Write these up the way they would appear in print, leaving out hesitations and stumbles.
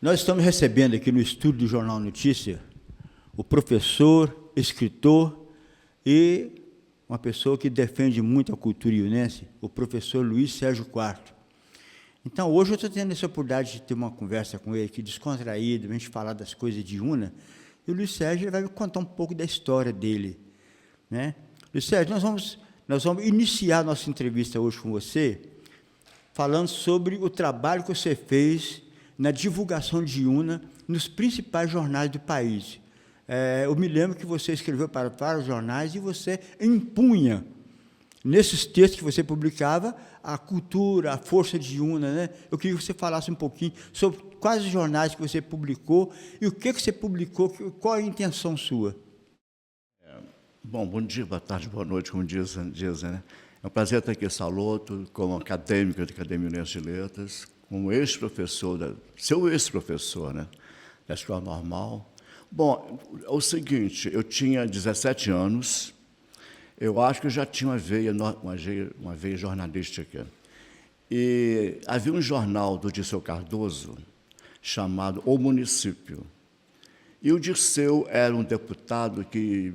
Nós estamos recebendo aqui no estúdio do Jornal Notícia o professor, escritor e uma pessoa que defende muito a cultura iunense, o professor Luiz Sérgio Quarto. Então, hoje eu estou tendo essa oportunidade de ter uma conversa com ele aqui, descontraído, a gente falar das coisas de Iuna, e o Luiz Sérgio vai me contar um pouco da história dele, né? Luiz Sérgio, nós vamos iniciar a nossa entrevista hoje com você, falando sobre o trabalho que você fez na divulgação de Iuna nos principais jornais do país. Eu me lembro que você escreveu para vários jornais e você impunha, nesses textos que você publicava, a cultura, a força de Iuna, né? Eu queria que você falasse um pouquinho sobre quais os jornais que você publicou e o que você publicou, qual a intenção sua. Bom dia, boa tarde, boa noite, como dizem, né? É um prazer estar aqui em Saloto, como acadêmico da Academia Iunense de Letras, como ex-professor, seu ex-professor, né, da Escola Normal. Bom, é o seguinte, eu tinha 17 anos, eu acho que eu já tinha uma veia jornalística. E havia um jornal do Dirceu Cardoso, chamado O Município. E o Dirceu era um deputado que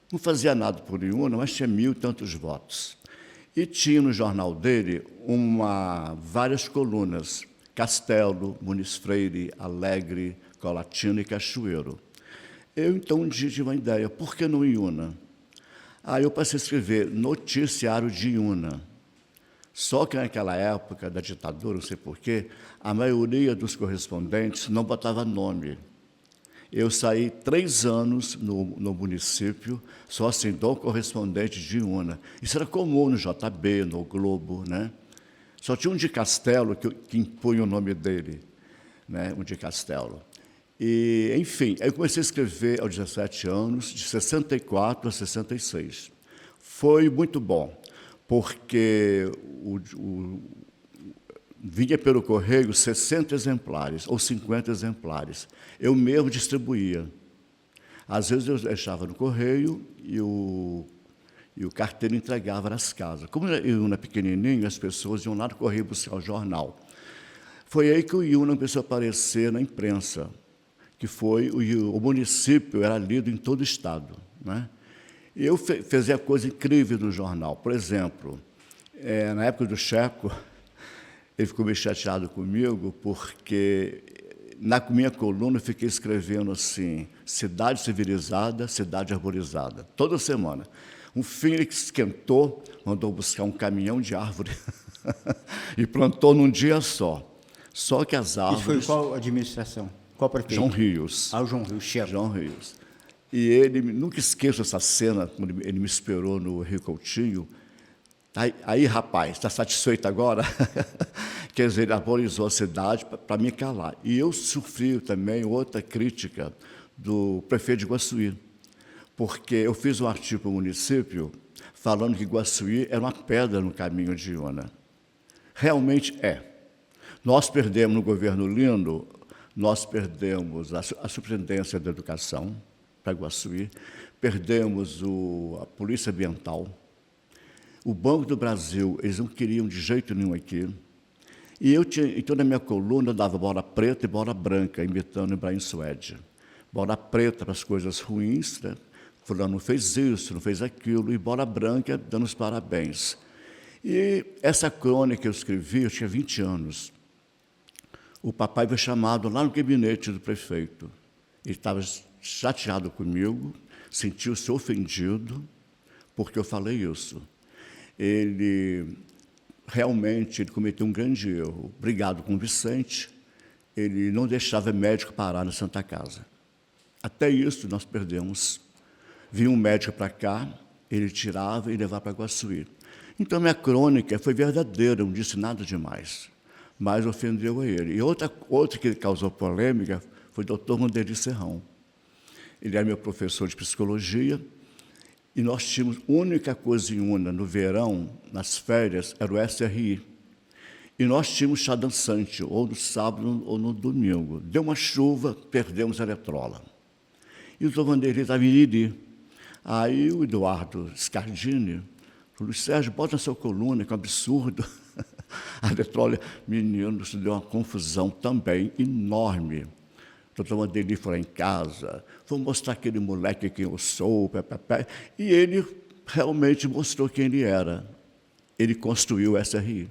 não fazia nada por Iuna, mas tinha 1.000 e tantos votos. E tinha no jornal dele várias colunas, Castelo, Muniz Freire, Alegre, Colatina e Cachoeiro. Eu, então, um dia tive uma ideia, por que não Iuna? Aí eu passei a escrever Noticiário de Iuna. Só que naquela época da ditadura, não sei porquê, a maioria dos correspondentes não botava nome. Eu saí 3 anos no município, só assim, do correspondente de Iuna. Isso era comum no JB, no Globo, né? Só tinha um de Castelo que impunha o nome dele, né? Um de Castelo. E, enfim, aí eu comecei a escrever aos 17 anos, de 64 a 66. Foi muito bom, porque vinha pelo correio 60 exemplares ou 50 exemplares. Eu mesmo distribuía. Às vezes eu deixava no correio e o carteiro entregava nas casas. Como eu era pequenininho, as pessoas iam lá no correio buscar o jornal. Foi aí que o Iuna começou a aparecer na imprensa, que foi o município era lido em todo o estado, né? E eu fazia coisa incrível no jornal. Por exemplo, na época do Checo, ele ficou meio chateado comigo, porque na minha coluna eu fiquei escrevendo assim, cidade civilizada, cidade arborizada, toda semana. Um fim ele esquentou, mandou buscar um caminhão de árvore e plantou num dia só. Só que as árvores... Isso foi qual administração? Qual prefeito? João Rios. Ah, o João Rios, chefe. João Rios. E ele, nunca esqueço essa cena, quando ele me esperou no Rio Coutinho. Aí, rapaz, está satisfeito agora? Quer dizer, ele arborizou a cidade para me calar. E eu sofri também outra crítica do prefeito de Iguaçuí, porque eu fiz um artigo para o município falando que Iguaçuí era uma pedra no caminho de Iuna. Realmente é. Nós perdemos no governo Lino, nós perdemos a Superintendência da Educação para Iguaçuí, perdemos a Polícia Ambiental, o Banco do Brasil, eles não queriam de jeito nenhum aqui. E então, na minha coluna, eu dava bola preta e bola branca, imitando Ibrahim Suede. Bola preta para as coisas ruins, né? Fulano não fez isso, não fez aquilo, e bola branca dando os parabéns. E essa crônica que eu escrevi, eu tinha 20 anos. O papai foi chamado lá no gabinete do prefeito. Ele estava chateado comigo, sentiu-se ofendido, porque eu falei isso. Ele realmente cometeu um grande erro. Brigado com o Vicente, ele não deixava médico parar na Santa Casa. Até isso nós perdemos. Vinha um médico para cá, ele tirava e levava para Iguaçuí. Então, minha crônica foi verdadeira, não disse nada demais, mas ofendeu a ele. E outra que causou polêmica foi o Dr. Rondeli Serrão. Ele era meu professor de psicologia, e nós tínhamos, a única coisa em Iuna, no verão, nas férias, era o SRI. E nós tínhamos chá dançante, ou no sábado ou no domingo. Deu uma chuva, perdemos a eletrola. E o doutor Vanderlei estava em Iriri. Aí o Eduardo Scardini falou: Luiz Sérgio, bota na sua coluna, que é um absurdo. A Petróleo, menino, isso deu uma confusão também enorme. Doutor Mandeli foi lá em casa, vou mostrar aquele moleque quem eu sou, e ele realmente mostrou quem ele era. Ele construiu o SRI.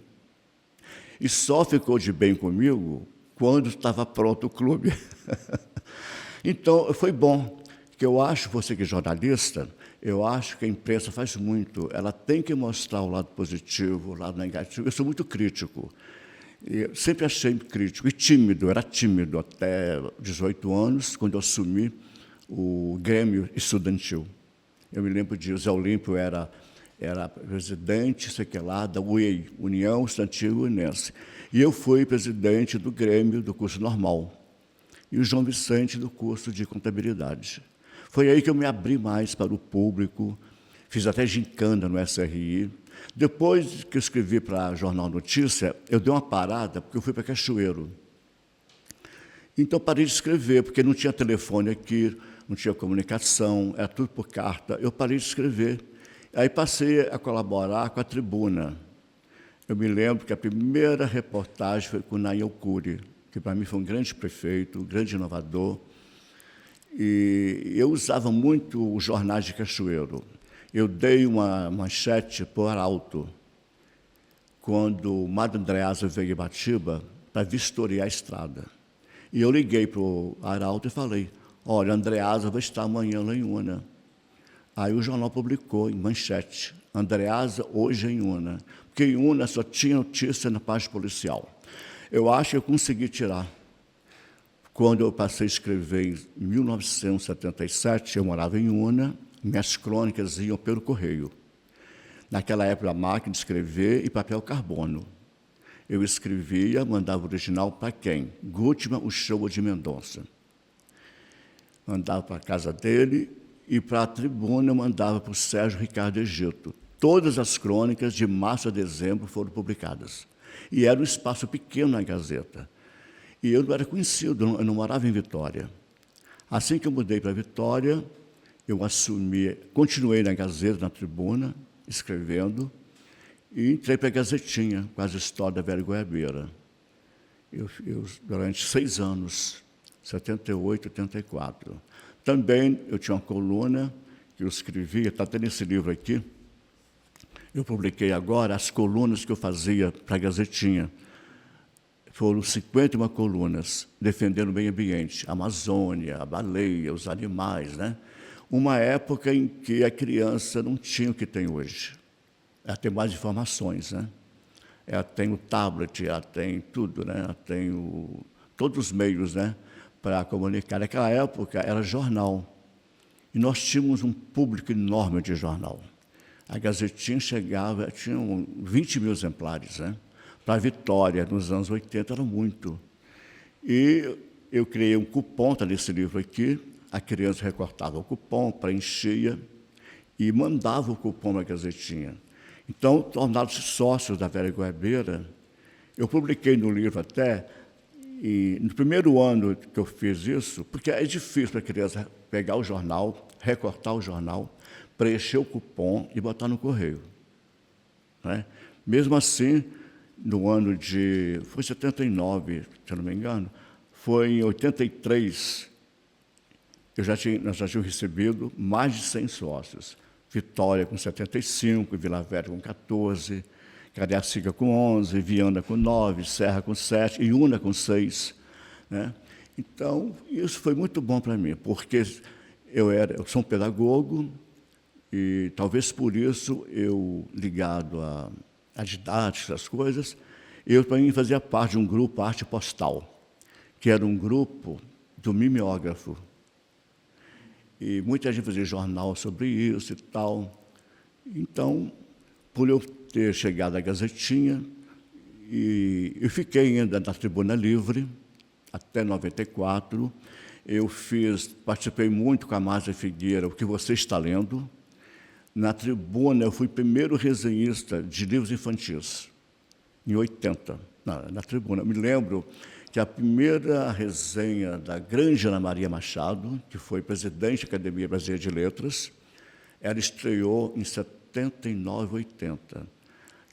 E só ficou de bem comigo quando estava pronto o clube. Então, foi bom, que eu acho, você que é jornalista, eu acho que a imprensa faz muito. Ela tem que mostrar o lado positivo, o lado negativo. Eu sou muito crítico. Eu sempre achei crítico e tímido. Era tímido até 18 anos, quando eu assumi o Grêmio Estudantil. Eu me lembro de Zé Olímpio era presidente, sei que lá, da UEI, União Estudantil Unense. E eu fui presidente do Grêmio do curso normal. E o João Vicente do curso de contabilidade. Foi aí que eu me abri mais para o público, fiz até gincana no SRI. Depois que eu escrevi para o Jornal Notícia, eu dei uma parada, porque eu fui para Cachoeiro. Então, parei de escrever, porque não tinha telefone aqui, não tinha comunicação, era tudo por carta. Eu parei de escrever. Aí passei a colaborar com a Tribuna. Eu me lembro que a primeira reportagem foi com o Nayan Alcuri, que para mim foi um grande prefeito, um grande inovador. E eu usava muito os jornais de Cachoeiro. Eu dei uma manchete para o Arauto, quando o Mário Andreasa veio em Ibatiba para vistoriar a estrada. E eu liguei para o Arauto e falei, olha, Andreasa vai estar amanhã lá em Una. Aí o jornal publicou em manchete, Andreasa hoje em Una. Porque em Una só tinha notícia na página policial. Eu acho que eu consegui tirar. Quando eu passei a escrever em 1977, eu morava em Una, minhas crônicas iam pelo correio. Naquela época, a máquina de escrever e papel carbono. Eu escrevia, mandava o original para quem? Gutmann Uchoa de Mendonça. Mandava para a casa dele e para a Tribuna eu mandava para o Sérgio Ricardo Egito. Todas as crônicas de março a dezembro foram publicadas. E era um espaço pequeno na Gazeta. E eu não era conhecido, eu não morava em Vitória. Assim que eu mudei para Vitória, eu assumi, continuei na Gazeta, na Tribuna, escrevendo, e entrei para a Gazetinha, com as histórias da Velha Goiabeira. Durante 6 anos, 78, 84. Também eu tinha uma coluna que eu escrevia, está até nesse livro aqui. Eu publiquei agora as colunas que eu fazia para a Gazetinha. Foram 51 colunas, defendendo o meio ambiente, a Amazônia, a baleia, os animais, né? Uma época em que a criança não tinha o que tem hoje. Ela tem mais informações, né? Ela tem o tablet, ela tem tudo, né? Ela tem todos os meios, né, para comunicar. Naquela época era jornal. E nós tínhamos um público enorme de jornal. A Gazetinha chegava, tinha 20 mil exemplares, né? Para a Vitória, nos anos 80, era muito. E eu criei um cupom, está nesse livro aqui, a criança recortava o cupom, preenchia e mandava o cupom na Gazetinha. Então, tornaram-se sócios da Velha Goiabeira. Eu publiquei no livro até, e no primeiro ano que eu fiz isso, porque é difícil para a criança pegar o jornal, recortar o jornal, preencher o cupom e botar no correio, né? Mesmo assim, no ano de... foi 79, se eu não me engano, foi em 83, nós já tínhamos recebido mais de 100 sócios. Vitória com 75, Vila Velha com 14, Cariacica com 11, Viana com 9, Serra com 7 e Una com 6. Né? Então, isso foi muito bom para mim, porque eu sou um pedagogo e talvez por isso eu, ligado a didática, essas coisas, eu, para mim, fazia parte de um grupo Arte Postal, que era um grupo do mimeógrafo. E muita gente fazia jornal sobre isso e tal. Então, por eu ter chegado à Gazetinha, e eu fiquei ainda na Tribuna Livre, até 94, participei muito com a Márcia Figueira, O Que Você Está Lendo. Na Tribuna, eu fui primeiro resenhista de livros infantis, em 80, na Tribuna. Eu me lembro que a primeira resenha da grande Ana Maria Machado, que foi presidente da Academia Brasileira de Letras, ela estreou em 79, 80.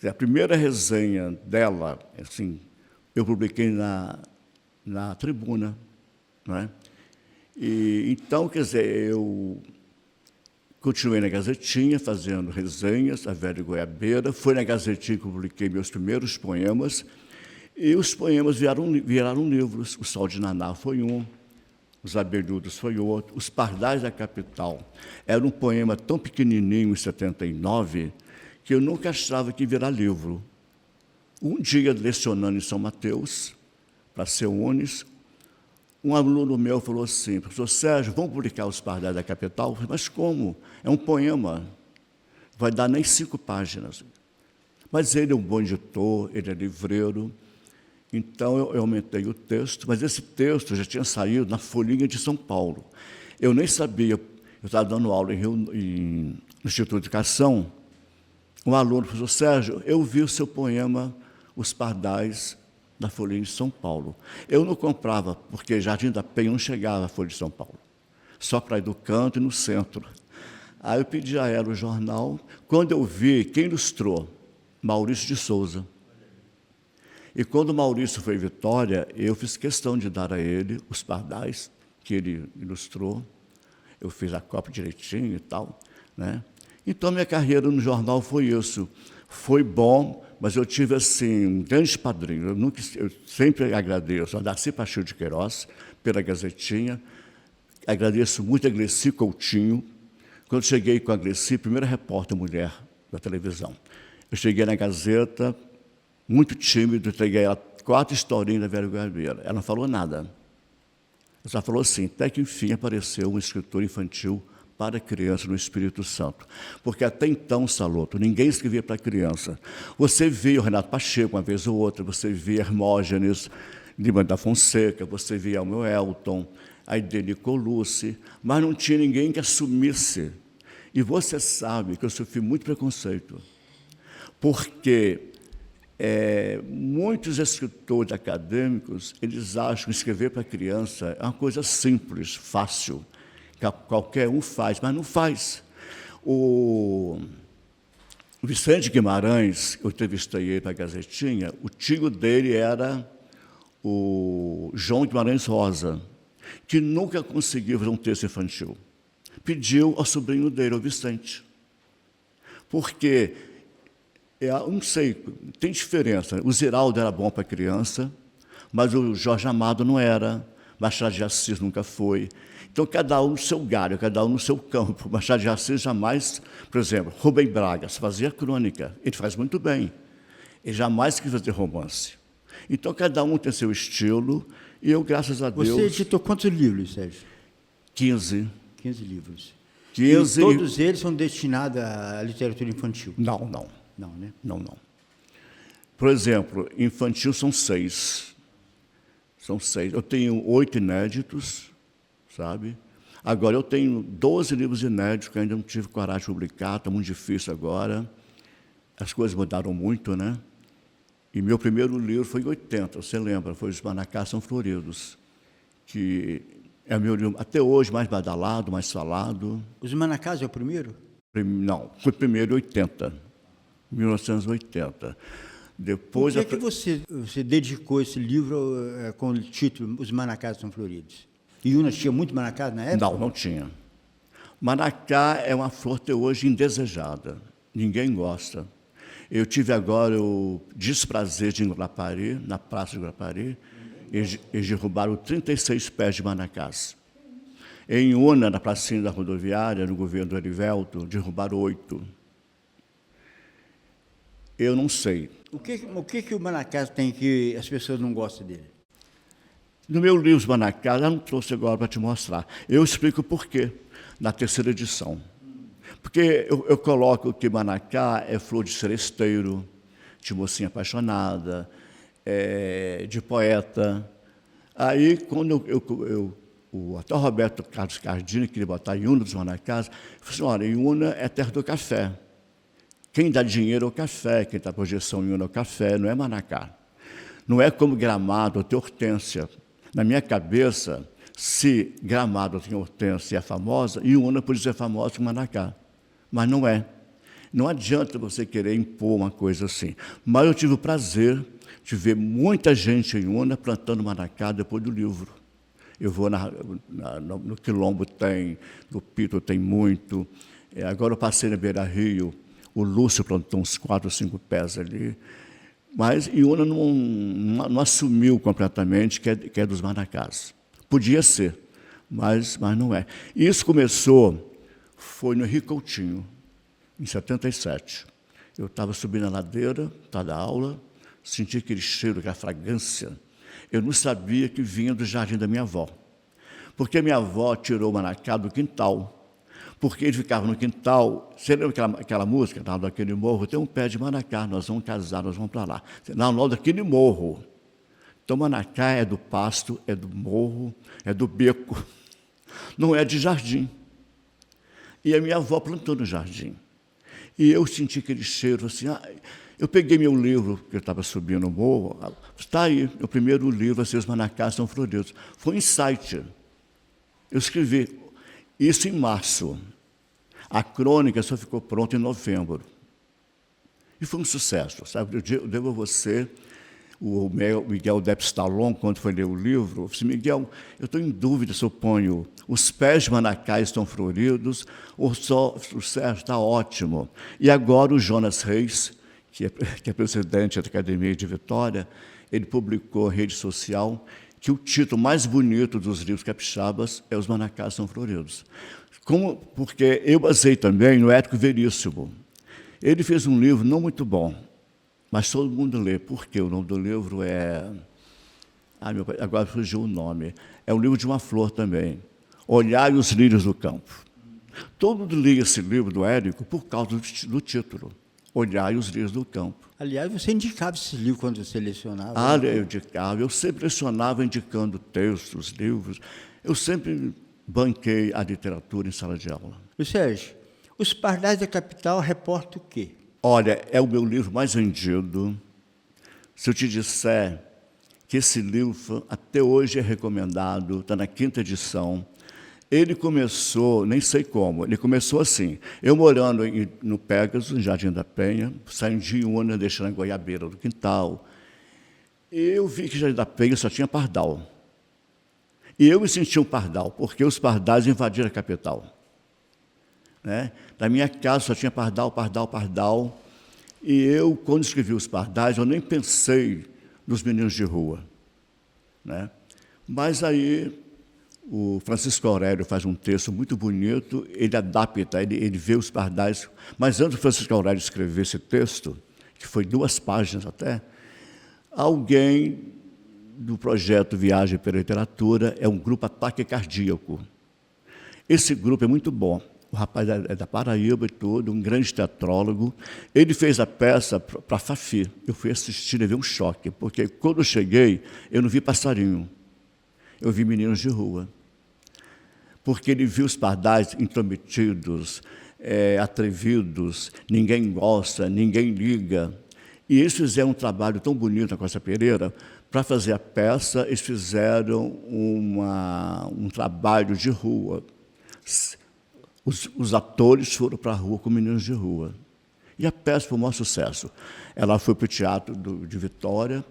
A primeira resenha dela, assim, eu publiquei na Tribuna, né? E, então, quer dizer, eu continuei na Gazetinha, fazendo resenhas, A Velha Goiabeira. Foi na Gazetinha que eu publiquei meus primeiros poemas, e os poemas viraram livros. O Sol de Naná foi um, Os Abelhudos foi outro, Os Pardais da Capital. Era um poema tão pequenininho, em 79, que eu nunca achava que ia virar livro. Um dia, lecionando em São Mateus, para ser Unis, um aluno meu falou assim: professor Sérgio, vamos publicar Os Pardais da Capital? Eu falei: mas como? É um poema, vai dar nem 5 páginas. Mas ele é um bom editor, ele é livreiro, então eu aumentei o texto, mas esse texto já tinha saído na Folhinha de São Paulo. Eu nem sabia, eu estava dando aula no Instituto de Educação, um aluno falou: professor Sérgio, eu vi o seu poema Os Pardais da Folha de São Paulo. Eu não comprava, porque Jardim da Penha não chegava à Folha de São Paulo, só para ir do canto e no centro. Aí eu pedi a ela o jornal. Quando eu vi, quem ilustrou? Maurício de Souza. E quando o Maurício foi em Vitória, eu fiz questão de dar a ele Os Pardais, que ele ilustrou. Eu fiz a cópia direitinho e tal, né? Então, minha carreira no jornal foi isso. Foi bom, mas eu tive, assim, um grande padrinho. Eu sempre agradeço a Darcy Pacheco de Queiroz, pela Gazetinha. Agradeço muito a Gleci Coutinho. Quando cheguei com a Gleci, primeira repórter mulher da televisão, eu cheguei na Gazeta, muito tímido, entreguei ela 4 historinhas da Velha Goiabeira. Ela não falou nada. Ela só falou assim: até que, enfim, apareceu um escritor infantil para criança no Espírito Santo. Porque até então, Saloto, ninguém escrevia para criança. Você via o Renato Pacheco, uma vez ou outra, você via Hermógenes, Lima da Fonseca, você via o meu Elton, a Idene Colucci, mas não tinha ninguém que assumisse. E você sabe que eu sofri muito preconceito, porque muitos escritores acadêmicos, eles acham que escrever para criança é uma coisa simples, fácil, que qualquer um faz, mas não faz. O Vicente Guimarães, eu entrevistei ele para a Gazetinha, o tio dele era o João Guimarães Rosa, que nunca conseguiu fazer um texto infantil. Pediu ao sobrinho dele, ao Vicente. Porque, eu não sei, tem diferença. O Ziraldo era bom para criança, mas o Jorge Amado não era, Machado de Assis nunca foi. Então, cada um no seu galho, cada um no seu campo. Machado de Assis jamais, por exemplo, Rubem Braga fazia crônica, ele faz muito bem. Ele jamais quis fazer romance. Então, cada um tem seu estilo, e eu, graças a Deus... Você editou quantos livros, Sérgio? 15. 15 livros. 15. E todos eles são destinados à literatura infantil? Não. Não, né? Não. Por exemplo, infantil são 6. São 6. Eu tenho 8 inéditos, sabe? Agora, eu tenho 12 livros inéditos que ainda não tive coragem de publicar, está muito difícil agora. As coisas mudaram muito, né? E meu primeiro livro foi em 80, você lembra? Foi Os Manacás São Floridos, que é o meu livro, até hoje, mais badalado, mais falado. Os Manacás é o primeiro? Não, foi primeiro em 80, 1980. Depois... Por que você dedicou esse livro com o título Os Manacás São Floridos? E Unas tinha muito manacás na época? Não tinha. Manacá é uma flor até hoje indesejada. Ninguém gosta. Eu tive agora o desprazer de ir em Guarapari, na Praça de Guarapari, eles derrubaram 36 pés de manacás. Em Una, na pracinha da rodoviária, no governo do Erivelto, derrubaram 8. Eu não sei. O que o manacás tem que as pessoas não gostam dele? No meu livro, Os Manacás, eu não trouxe agora para te mostrar. Eu explico por quê, na 3ª edição. Porque eu coloco que Manacá é flor de seresteiro, de mocinha apaixonada, de poeta. Aí, quando até o Roberto Carlos Cardini queria botar Iuna dos Manacás, eu falei assim: olha, Iuna é terra do café. Quem dá dinheiro é o café, quem dá projeção em Iuna é o café, não é Manacá. Não é como Gramado ou tem Hortência. Na minha cabeça, se Gramado tem Hortência e é famosa, Iuna pode ser famosa que Manacá. Mas não é. Não adianta você querer impor uma coisa assim. Mas eu tive o prazer de ver muita gente em Una plantando manacá depois do livro. Eu vou no Quilombo tem, no Pito tem muito. Agora eu passei na Beira Rio, o Lúcio plantou uns 4 ou 5 pés ali. Mas Iuna não assumiu completamente que é dos manacás. Podia ser, mas não é. Isso começou, foi no Rio Coutinho, em 77. Eu estava subindo a ladeira, estava da aula, senti aquele cheiro, aquela fragrância. Eu não sabia que vinha do jardim da minha avó. Porque a minha avó tirou o manacá do quintal. Porque ele ficava no quintal. Você lembra aquela música? Não, daquele morro tem um pé de manacá, nós vamos casar, nós vamos para lá. Não, daquele morro. Então, manacá é do pasto, é do morro, é do beco. Não é de jardim. E a minha avó plantou no jardim. E eu senti aquele cheiro assim. Eu peguei meu livro, que eu estava subindo o morro. Está aí, o primeiro livro, assim, Os Manacás São Floridos. Foi um insight. Eu escrevi isso em março. A crônica só ficou pronta em novembro. E foi um sucesso, sabe? Eu devo a você, o Miguel Depstalon, quando foi ler o livro, eu disse, Miguel, eu estou em dúvida se eu ponho Os Pés de Manacás Estão Floridos ou só o Sérgio está ótimo. E agora o Jonas Reis, que é presidente da Academia de Vitória, ele publicou em rede social que o título mais bonito dos livros capixabas é Os Manacás São Floridos. Porque eu basei também no Ético Veríssimo. Ele fez um livro não muito bom, mas todo mundo lê. Por quê? O nome do livro é... meu pai, agora fugiu o nome. É um livro de uma flor também. Olhai os lírios do campo. Todo mundo lia esse livro do Érico por causa do título. Olhai os lírios do campo. Aliás, você indicava esse livro quando você lecionava? Eu indicava. Eu sempre lecionava indicando textos, livros. Eu sempre banquei a literatura em sala de aula. E, Sérgio, Os Pardais da Capital reporta o quê? Olha, é o meu livro mais vendido. Se eu te disser que esse livro até hoje é recomendado, está na 5ª edição. Ele começou, nem sei como, ele começou assim, eu morando no Pégaso, no Jardim da Penha, saindo de Iuna, deixando a goiabeira do quintal, e eu vi que Jardim da Penha só tinha pardal. E eu me senti um pardal, porque os pardais invadiram a capital. Né? Na minha casa só tinha pardal, e eu, quando escrevi Os Pardais, eu nem pensei nos meninos de rua. Né? Mas aí... o Francisco Aurélio faz um texto muito bonito, ele adapta, ele vê os pardais. Mas antes do Francisco Aurélio escrever esse texto, que foi 2 páginas até, alguém do projeto Viagem pela Literatura, é um grupo Ataque Cardíaco. Esse grupo é muito bom. O rapaz é da Paraíba e tudo, um grande teatrólogo. Ele fez a peça para Fafi. Eu fui assistir, levei um choque, porque quando eu cheguei, eu não vi passarinho. Eu vi meninos de rua. Porque ele viu os pardais intrometidos, atrevidos, ninguém gosta, ninguém liga. E eles fizeram um trabalho tão bonito na Costa Pereira. Para fazer a peça, eles fizeram um trabalho de rua. Os atores foram para a rua com meninos de rua. E a peça foi um maior sucesso. Ela foi para o Teatro de Vitória,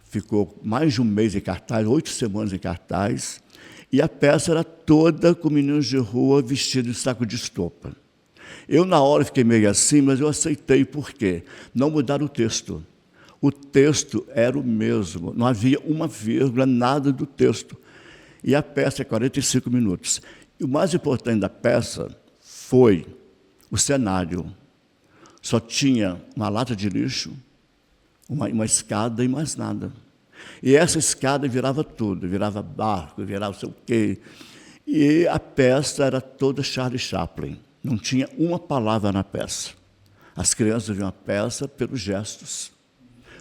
ficou mais de um mês em cartaz, 8 semanas em cartaz, e a peça era toda com meninos de rua vestidos de saco de estopa. Eu, na hora, fiquei meio assim, mas eu aceitei. Por quê? Não mudaram o texto. O texto era o mesmo, não havia uma vírgula, nada do texto. E a peça é 45 minutos. E o mais importante da peça foi o cenário. Só tinha uma lata de lixo, uma escada e mais nada. E essa escada virava tudo, virava barco, virava não sei o quê. E a peça era toda Charlie Chaplin. Não tinha uma palavra na peça. As crianças viam a peça pelos gestos.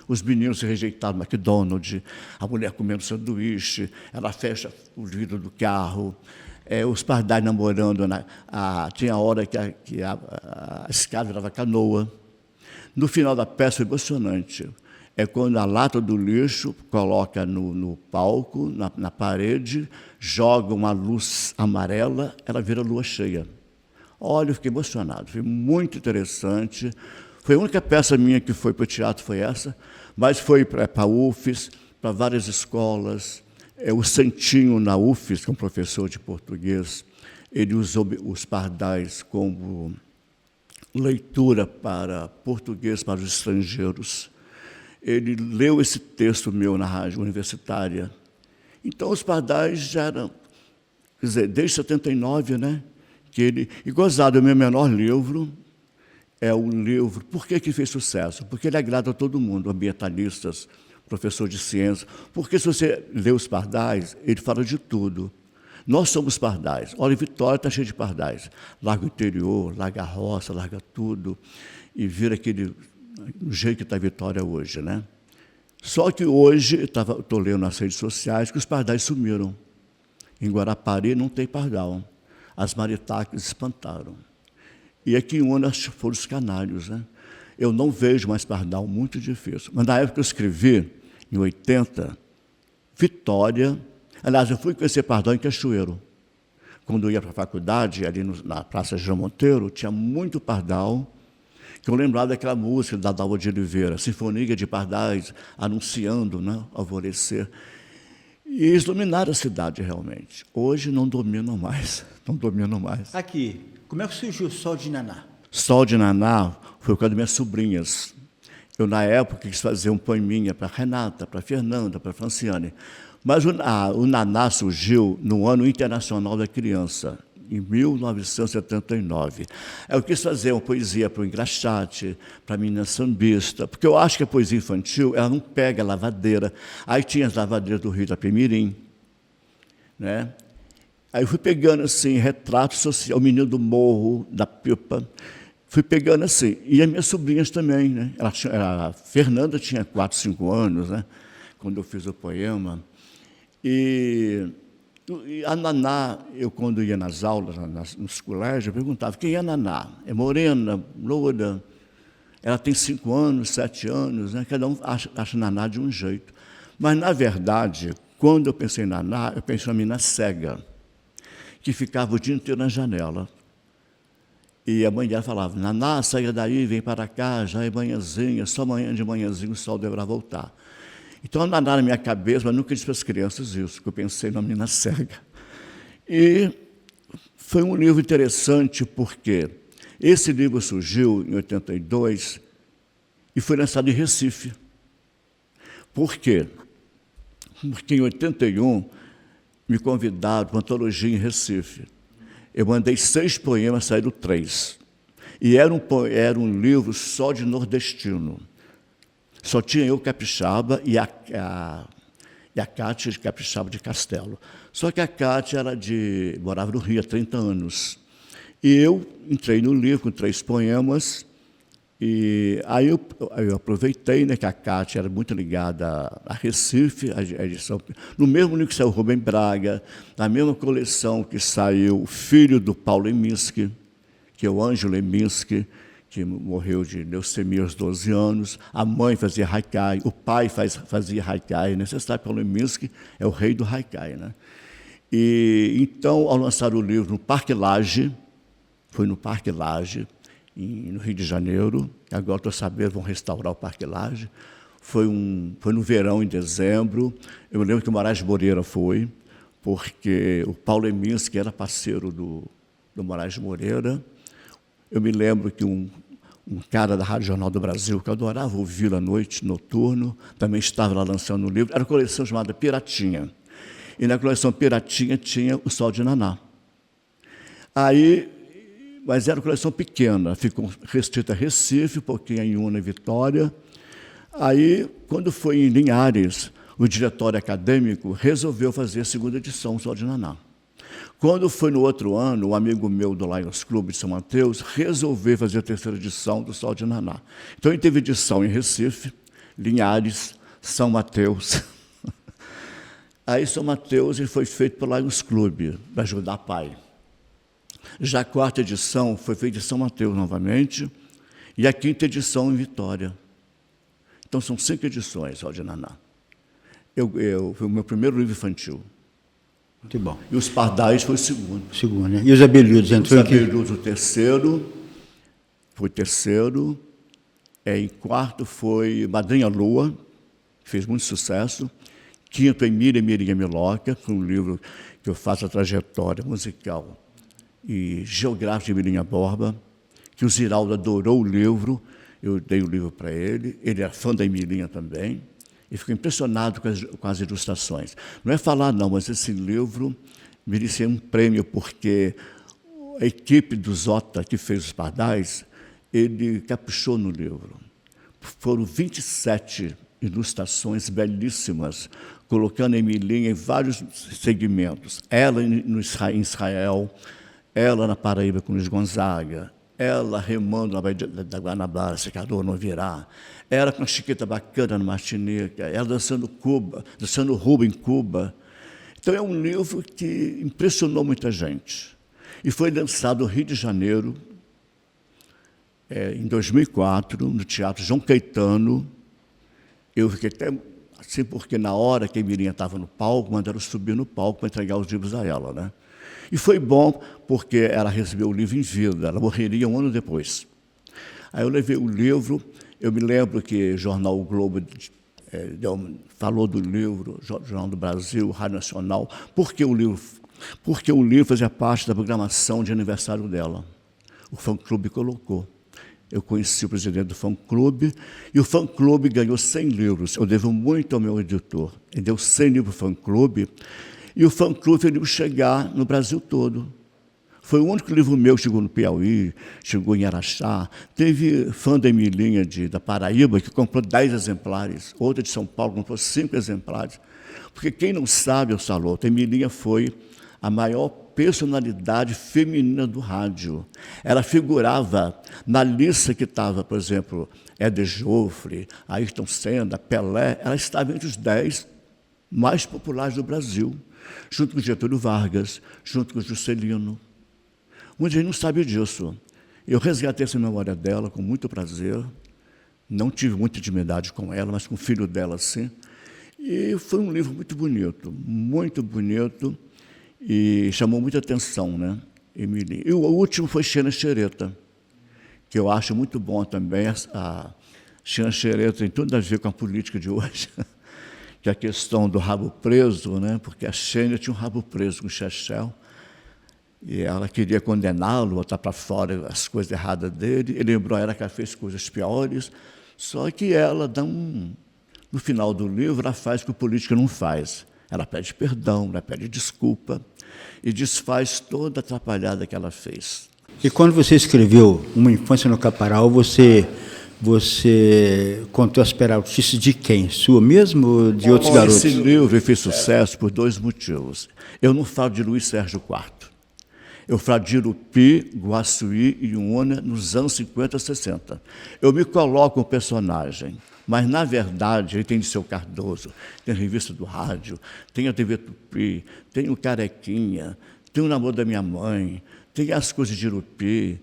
Os meninos se rejeitavam no McDonald's, a mulher comendo sanduíche, ela fecha o vidro do carro, os pardais namorando, tinha hora que a escada virava canoa. No final da peça, é emocionante. É quando a lata do lixo coloca no palco, na parede, joga uma luz amarela, ela vira lua cheia. Olha, eu fiquei emocionado, foi muito interessante. Foi a única peça minha que foi para o teatro, foi essa, mas foi para a UFES, para várias escolas. O Santinho, na UFES, que é um professor de português, ele usou os pardais como leitura para português para os estrangeiros. Ele leu esse texto meu na rádio universitária. Então, os pardais já eram, quer dizer, desde 79, né? Que ele, e Gozado é o meu menor livro, é um livro, por que fez sucesso? Porque ele agrada a todo mundo, ambientalistas, professor de ciência, porque se você lê os pardais, ele fala de tudo. Nós somos pardais. Olha, Vitória está cheia de pardais. Larga o interior, larga a roça, larga tudo, e vira aquele jeito que está a Vitória hoje, né? Só que hoje, estou lendo nas redes sociais, que os pardais sumiram. Em Guarapari não tem pardal. As maritacas espantaram. E aqui em Unas foram os canários, né? Eu não vejo mais pardal, muito difícil. Mas na época que eu escrevi, em 80, Vitória... Aliás, eu fui conhecer pardal em Cachoeiro. Quando eu ia para a faculdade, ali na Praça João Monteiro, tinha muito pardal, que eu lembrava daquela música da Dalva de Oliveira, Sinfonia de Pardais, anunciando, né, alvorecer. E eles dominaram a cidade, realmente. Hoje não dominam mais, não dominam mais. Aqui, como é que surgiu o Sol de Naná? Sol de Naná foi por causa das minhas sobrinhas. Eu, na época, quis fazer um poeminha para Renata, para Fernanda, para Franciane. Mas o Naná surgiu no Ano Internacional da Criança, em 1979. Eu quis fazer uma poesia para o engraxate, para a menina sambista, porque eu acho que a poesia infantil ela não pega a lavadeira. Aí tinha as lavadeiras do Rio da Pemirim, né? Aí eu fui pegando assim, retrato social, o menino do morro, da pipa, fui pegando assim. E as minhas sobrinhas também, né? A Fernanda tinha 4, 5 anos, né? Quando eu fiz o poema. E a Naná, eu quando ia nas aulas, nos colégios, eu perguntava, quem é a Naná? É morena, loura, ela tem 5 anos, 7 anos, né? Cada um acha Naná de um jeito. Mas, na verdade, quando eu pensei em Naná, eu pensei na menina cega, que ficava o dia inteiro na janela. E a mãe dela falava, Naná, saia daí, vem para cá, já é manhãzinha, só amanhã de manhãzinha o sol deverá voltar. Então, a Naná na minha cabeça, mas nunca disse para as crianças isso, que eu pensei na menina cega. E foi um livro interessante, porque esse livro surgiu em 82 e foi lançado em Recife. Por quê? Porque em 81 me convidaram para uma antologia em Recife. Eu mandei 6 poemas, saíram 3. E era um livro só de nordestino. Só tinha eu capixaba e a Cátia de capixaba de Castelo. Só que a Cátia morava no Rio há 30 anos. E eu entrei no livro com 3 poemas, e aí eu aproveitei, né, que a Cátia era muito ligada a Recife, a edição, no mesmo livro que saiu o Rubem Braga, na mesma coleção que saiu o filho do Paulo Leminski, que é o Ângelo Leminski, que morreu de leucemia aos 12 anos, a mãe fazia haikai, o pai fazia haikai, né? Você sabe que o Leminski é o rei do haikai, né? E então, ao lançar o livro no Parque Lage, foi no Parque Lage, no Rio de Janeiro, agora estou sabendo, vão restaurar o Parque Lage, foi no verão, em dezembro, eu me lembro que o Moraes Moreira foi, porque o Paulo Leminski era parceiro do Moraes Moreira. Eu me lembro que um cara da Rádio Jornal do Brasil, que eu adorava ouvi-lo à noite, noturno, também estava lá lançando um livro. Era uma coleção chamada Piratinha. E na coleção Piratinha tinha o Sol de Naná. Mas era uma coleção pequena, ficou restrita a Recife, um pouquinho em Una e Vitória. Aí, quando foi em Linhares, o diretório acadêmico resolveu fazer a 2ª edição do Sol de Naná. Quando foi no outro ano, um amigo meu do Lions Club de São Mateus resolveu fazer a 3ª edição do Sol de Naná. Então, ele teve edição em Recife, Linhares, São Mateus. Aí, São Mateus ele foi feito pelo Lions Club, para ajudar pai. Já a 4ª edição foi feita em São Mateus novamente, e a 5ª edição em Vitória. Então, são 5 edições, Sol de Naná. Foi o meu primeiro livro infantil. Muito bom. E os Pardais foi o segundo. Segundo, né? E os Abelhudos entrou aqui? Os Abelhudos o terceiro. Foi terceiro. Em quarto foi Madrinha Lua, que fez muito sucesso. Quinto, Emília Miloca, com um livro que eu faço a trajetória musical e geográfica de Emilinha Borba, que o Ziraldo adorou o livro, eu dei o livro para ele era fã da Emilinha também, e ficou impressionado com as ilustrações. Não é falar não, mas esse livro merecia um prêmio, porque a equipe do Zota, que fez os Pardais, ele caprichou no livro. Foram 27 ilustrações belíssimas, colocando a Emilinha em vários segmentos. Ela em Israel, ela na Paraíba com Luiz Gonzaga, ela remando na Baía da Guanabara, se calor não virá, ela com a Chiquita Bacana no Martinica, ela dançando rumba em Cuba. Então é um livro que impressionou muita gente. E foi lançado no Rio de Janeiro, em 2004, no Teatro João Caetano. Eu fiquei até assim, porque na hora que a Emilinha estava no palco, mandaram subir no palco para entregar os livros a ela, né? E foi bom, porque ela recebeu o livro em vida, ela morreria um ano depois. Aí eu levei o livro, eu me lembro que o jornal O Globo falou do livro, Jornal do Brasil, Rádio Nacional, porque o livro fazia parte da programação de aniversário dela. O fã-clube colocou. Eu conheci o presidente do fã-clube, e o fã-clube ganhou 100 livros. Eu devo muito ao meu editor. Ele deu 100 livros para o fã-clube, e o fã-clube fez chegar no Brasil todo. Foi o único livro meu que chegou no Piauí, chegou em Araxá. Teve fã da Emilinha da Paraíba, que comprou 10 exemplares. Outra de São Paulo comprou 5 exemplares. Porque quem não sabe, eu Saloto, a Emilinha foi a maior personalidade feminina do rádio. Ela figurava na lista que estava, por exemplo, Éder Joffre, Ayrton Senna, Pelé. Ela estava entre os 10 mais populares do Brasil, junto com Getúlio Vargas, junto com Juscelino. Muita gente não sabe disso. Eu resgatei essa memória dela com muito prazer. Não tive muita intimidade com ela, mas com o filho dela, sim. E foi um livro muito bonito, e chamou muita atenção, né, Emilinha? E o último foi Xena Xereta, que eu acho muito bom também. A Xena Xereta tem tudo a ver com a política de hoje, que é a questão do rabo preso, né, porque a Xena tinha um rabo preso com o Chechel, e ela queria condená-lo, botar para fora as coisas erradas dele. Ele lembrou a ela que ela fez coisas piores, só que ela no final do livro, ela faz o que o político não faz. Ela pede perdão, ela pede desculpa e desfaz toda a atrapalhada que ela fez. E quando você escreveu Uma Infância no Caparal, você contou as perotices de quem? Sua mesmo ou de outros garotos? Esse livro fez sucesso por 2 motivos. Eu não falo de Luiz Sérgio IV. Eu falo de Irupi, Guaçuí e Iuna nos anos 50 e 60. Eu me coloco um personagem, mas, na verdade, ele tem de Seu Cardoso, tem a Revista do Rádio, tem a TV Tupi, tem o Carequinha, tem o Namoro da Minha Mãe, tem as coisas de Irupi,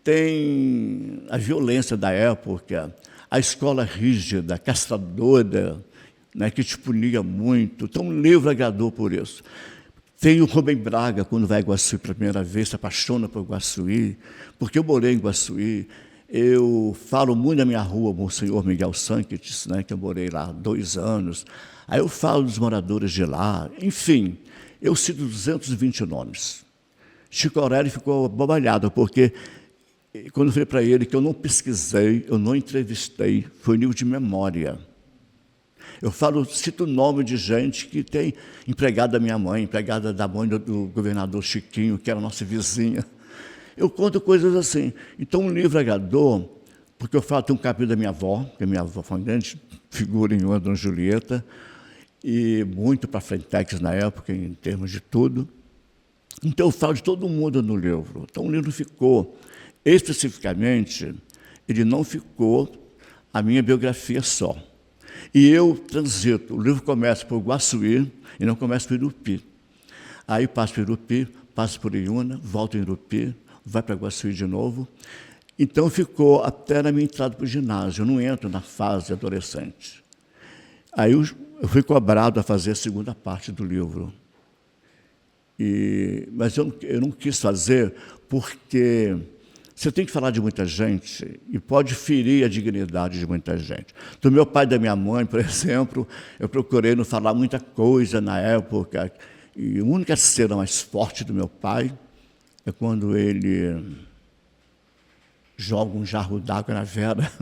tem a violência da época, a escola rígida, castradora, né, que te punia muito. Então, um livro agradou por isso. Tem o Rubem Braga, quando vai a Guaçuí pela primeira vez, se apaixona por Guaçuí, porque eu morei em Guaçuí. Eu falo muito da minha rua, Monsenhor Miguel Sanches, né, que eu morei lá 2 anos. Aí eu falo dos moradores de lá. Enfim, eu cito 220 nomes. Chico Aurélio ficou abobalhado, porque quando eu falei para ele que eu não pesquisei, eu não entrevistei, foi nível de memória. Eu cito o nome de gente que tem empregada da minha mãe, empregada da mãe do governador Chiquinho, que era nossa vizinha. Eu conto coisas assim. Então, um livro agradou, porque eu falo, tem um capítulo da minha avó, que a minha avó foi uma grande figura em uma Dona Julieta, e muito para Frentex na época, em termos de tudo. Então, eu falo de todo mundo no livro. Então, o livro ficou, especificamente, ele não ficou a minha biografia só. E eu transito, o livro começa por Guaçuí e não começa por Irupi. Aí passo por Irupi, passo por Iuna, volto em Irupi, vai para Guaçuí de novo. Então ficou até na minha entrada para o ginásio, eu não entro na fase adolescente. Aí eu fui cobrado a fazer a segunda parte do livro. Mas eu não quis fazer porque você tem que falar de muita gente e pode ferir a dignidade de muita gente. Do meu pai e da minha mãe, por exemplo, eu procurei não falar muita coisa na época. E a única cena mais forte do meu pai é quando ele joga um jarro d'água na Vera,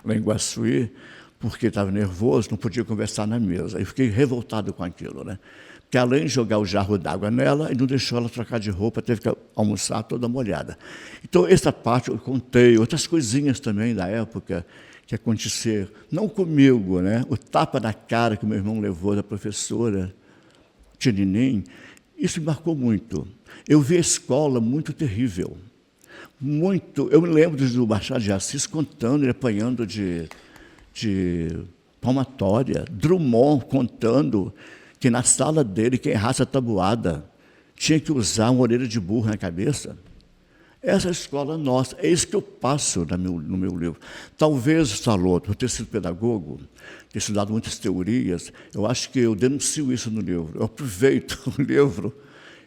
lá em Guaçuí, porque estava nervoso, não podia conversar na mesa. Eu fiquei revoltado com aquilo, né? Porque além de jogar o jarro d'água nela, ele não deixou ela trocar de roupa, teve que almoçar toda molhada. Então, essa parte eu contei, outras coisinhas também da época que aconteceram, não comigo, né? O tapa na cara que meu irmão levou da professora Tininim, isso me marcou muito. Eu vi a escola muito terrível, muito. Eu me lembro do Machado de Assis contando, ele apanhando de palmatória, Drummond contando que na sala dele, quem errasse a tabuada tinha que usar uma orelha de burro na cabeça. Essa é a escola nossa, é isso que eu passo no meu livro. Talvez, Salotto, por ter sido pedagogo, ter estudado muitas teorias, eu acho que eu denuncio isso no livro. Eu aproveito o livro,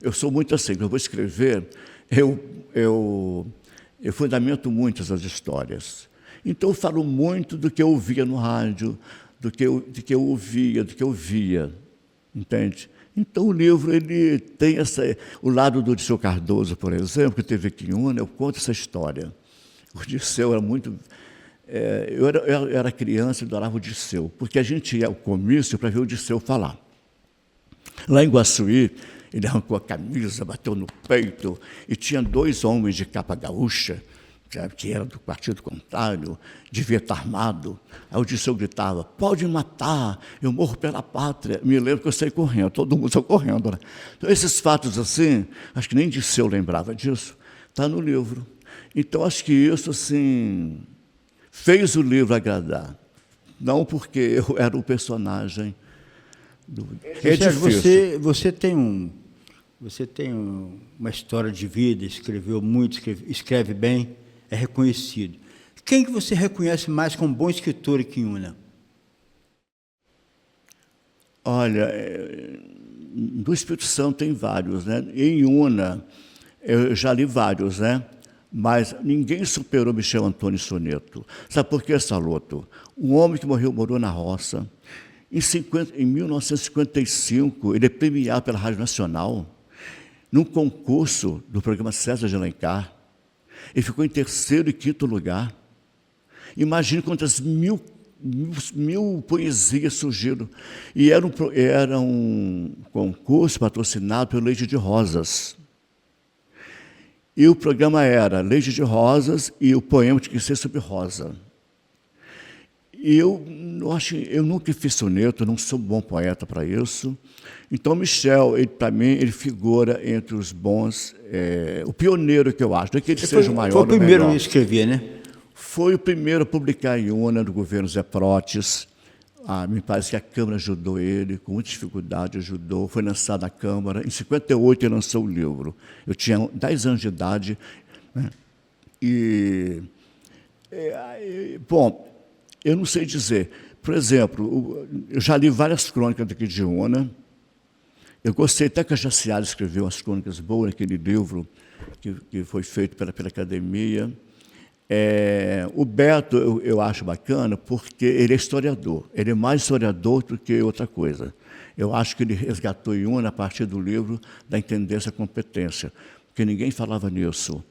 eu sou muito assim, quando eu vou escrever, eu fundamento muitas as histórias. Então, eu falo muito do que eu ouvia no rádio, do que eu ouvia, do que eu via. Entende? Então, o livro ele tem o lado do Dirceu Cardoso, por exemplo, que teve aqui em Una, eu conto essa história. O Dirceu era muito... eu era criança e adorava o Dirceu, porque a gente ia ao comício para ver o Dirceu falar. Lá em Guaçuí, ele arrancou a camisa, bateu no peito, e tinha 2 homens de capa gaúcha, que era do partido contrário, devia estar armado. Aí o Dirceu gritava, pode me matar, eu morro pela pátria. Me lembro que eu saí correndo, todo mundo saiu correndo. Né? Então, esses fatos assim, acho que nem Dirceu lembrava disso, está no livro. Então, acho que isso assim, fez o livro agradar. Não porque eu era o personagem. É difícil. Você tem uma história de vida, escreveu muito, escreve bem, é reconhecido. Quem que você reconhece mais como bom escritor aqui em Una? Olha, do Espírito Santo tem vários, né? Em Una, eu já li vários, né? Mas ninguém superou Michel Antônio Soneto. Sabe por quê, Salotto? Um homem que morou na roça. Em 1955, ele é premiado pela Rádio Nacional, num concurso do programa César de Alencar. Ele ficou em 3º e 5º lugar. Imagine quantas mil poesias surgiram. E era um concurso patrocinado pelo Leite de Rosas. E o programa era Leite de Rosas e o poema tinha que ser sobre rosa. E eu nunca fiz soneto, não sou bom poeta para isso. Então, Michel, para mim, ele figura entre os bons, o pioneiro que eu acho. Não é que ele seja o maior. Foi o primeiro a escrever, né? Foi o primeiro a publicar em Una, do governo Zé Protes. Me parece que a Câmara ajudou ele, com muita dificuldade ajudou. Foi lançado na Câmara. Em 58 ele lançou o livro. Eu tinha 10 anos de idade. Né? Bom, eu não sei dizer. Por exemplo, eu já li várias crônicas daqui de Una. Eu gostei até que a Jaciara escreveu umas crônicas boas naquele livro que foi feito pela academia. O Beto eu acho bacana porque ele é historiador. Ele é mais historiador do que outra coisa. Eu acho que ele resgatou em Una a partir do livro da Intendência e Competência, porque ninguém falava nisso.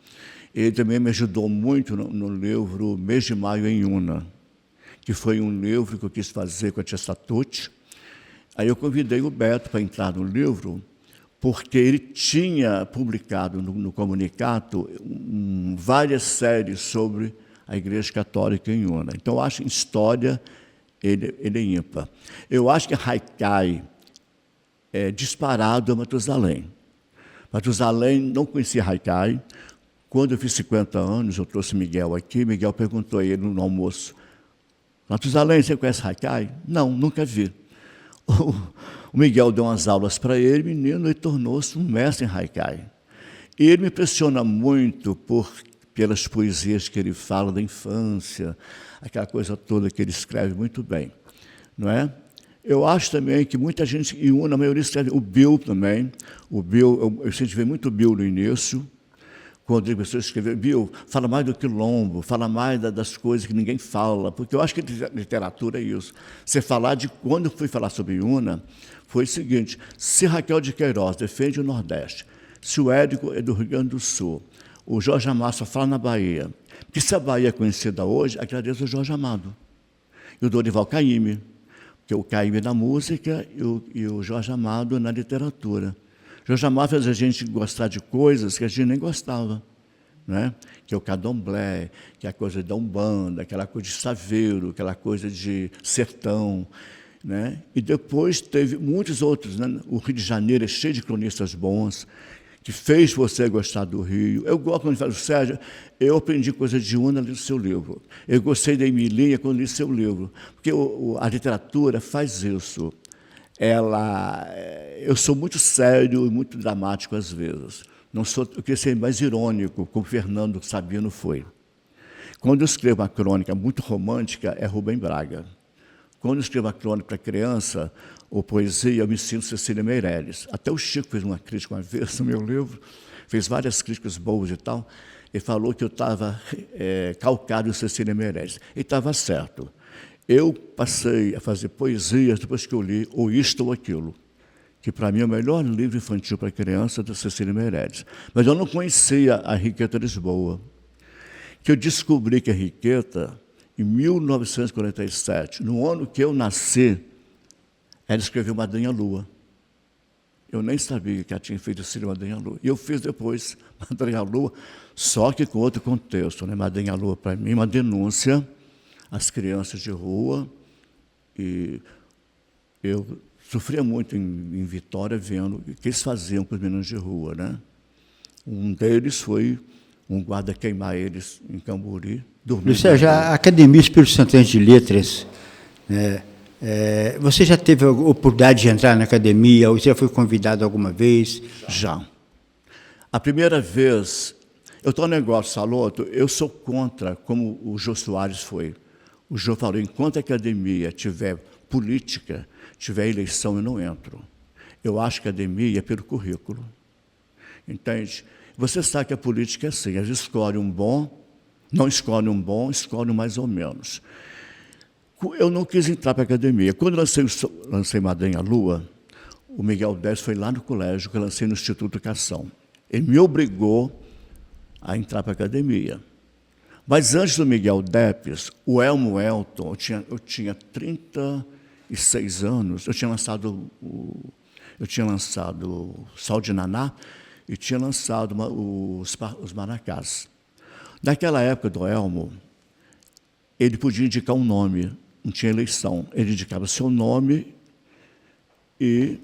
Ele também me ajudou muito no livro Mês de Maio em Una, que foi um livro que eu quis fazer com a Tia Statucci. Aí eu convidei o Beto para entrar no livro, porque ele tinha publicado no Comunicato várias séries sobre a Igreja Católica em Una. Então, eu acho que em história ele é ímpar. Eu acho que Haikai é disparado a Matusalém. Matusalém não conhecia Haikai. Quando eu fiz 50 anos, eu trouxe Miguel aqui. Miguel perguntou a ele no almoço, Matusalém, você conhece Haikai? Não, nunca vi. O Miguel deu umas aulas para ele, menino, ele tornou-se um mestre em Haikai. E ele me impressiona muito pelas poesias que ele fala da infância, aquela coisa toda que ele escreve muito bem, não é? Eu acho também que muita gente, em Una, a maioria escreve, o Bill também. O Bill, eu sempre vi muito o Bill no início, quando a pessoa escreveu, Bill, fala mais do quilombo, fala mais das coisas que ninguém fala, porque eu acho que literatura é isso. Você falar de, quando eu fui falar sobre Una, foi o seguinte, se Raquel de Queiroz defende o Nordeste, se o Érico é do Rio Grande do Sul, o Jorge Amado só fala na Bahia, porque se a Bahia é conhecida hoje, agradeço ao Jorge Amado, e o Dorival Caymmi, que é o Caymmi na música e o Jorge Amado na literatura. Jorge Amado fez a gente gostar de coisas que a gente nem gostava, né? Que é o candomblé, que é a coisa da Umbanda, aquela coisa de saveiro, aquela coisa de sertão, né? E depois teve muitos outros, né? O Rio de Janeiro é cheio de cronistas bons, que fez você gostar do Rio. Eu gosto quando fala, Sérgio, eu aprendi coisa de Una no seu livro. Eu gostei da Emilinha quando li seu livro. Porque a literatura faz isso. Eu sou muito sério e muito dramático às vezes. Eu queria ser mais irônico, como Fernando Sabino foi. Quando eu escrevo uma crônica muito romântica, é Rubem Braga. Quando eu escrevo uma crônica para criança, ou poesia, eu me sinto Cecília Meirelles. Até o Chico fez uma crítica uma vez no meu livro, fez várias críticas boas e tal, e falou que eu estava calcado em Cecília Meirelles. E estava certo. Eu passei a fazer poesias depois que eu li O Isto ou Aquilo, que para mim é o melhor livro infantil para criança da Cecília Meirelles. Mas eu não conhecia a Henriqueta Lisboa, que eu descobri que a Henriqueta, em 1947, no ano que eu nasci, ela escreveu Madrinha Lua. Eu nem sabia que ela tinha feito esse livro Madrinha Lua. E eu fiz depois Madrinha Lua, só que com outro contexto, né? Madrinha Lua, para mim, uma denúncia às crianças de rua, e eu sofria muito em Vitória vendo o que eles faziam com os meninos de rua, né? Um deles foi um guarda queimar eles em Camburi, dormindo. Sérgio, a Academia Espírito Santense de Letras, né, você já teve a oportunidade de entrar na academia, ou já foi convidado alguma vez? Já. A primeira vez, eu estou no negócio, Saloto, eu sou contra, como o Jô Soares foi. O Jô falou, enquanto a academia tiver política, tiver eleição, eu não entro. Eu acho que a academia é pelo currículo. Entende? Você sabe que a política é assim, eles escolhem um bom, não escolhem um bom, escolhem mais ou menos. Eu não quis entrar para a academia. Quando lancei Madrinha Lua, o Miguel Dez foi lá no colégio, que eu lancei no Instituto Educação. Ele me obrigou a entrar para a academia. Mas antes do Miguel Depes, o Elmo Elton, eu tinha 36 anos, eu tinha lançado Sol de Naná e tinha lançado os Maracás. Naquela época do Elmo, ele podia indicar um nome, não tinha eleição. Ele indicava seu nome e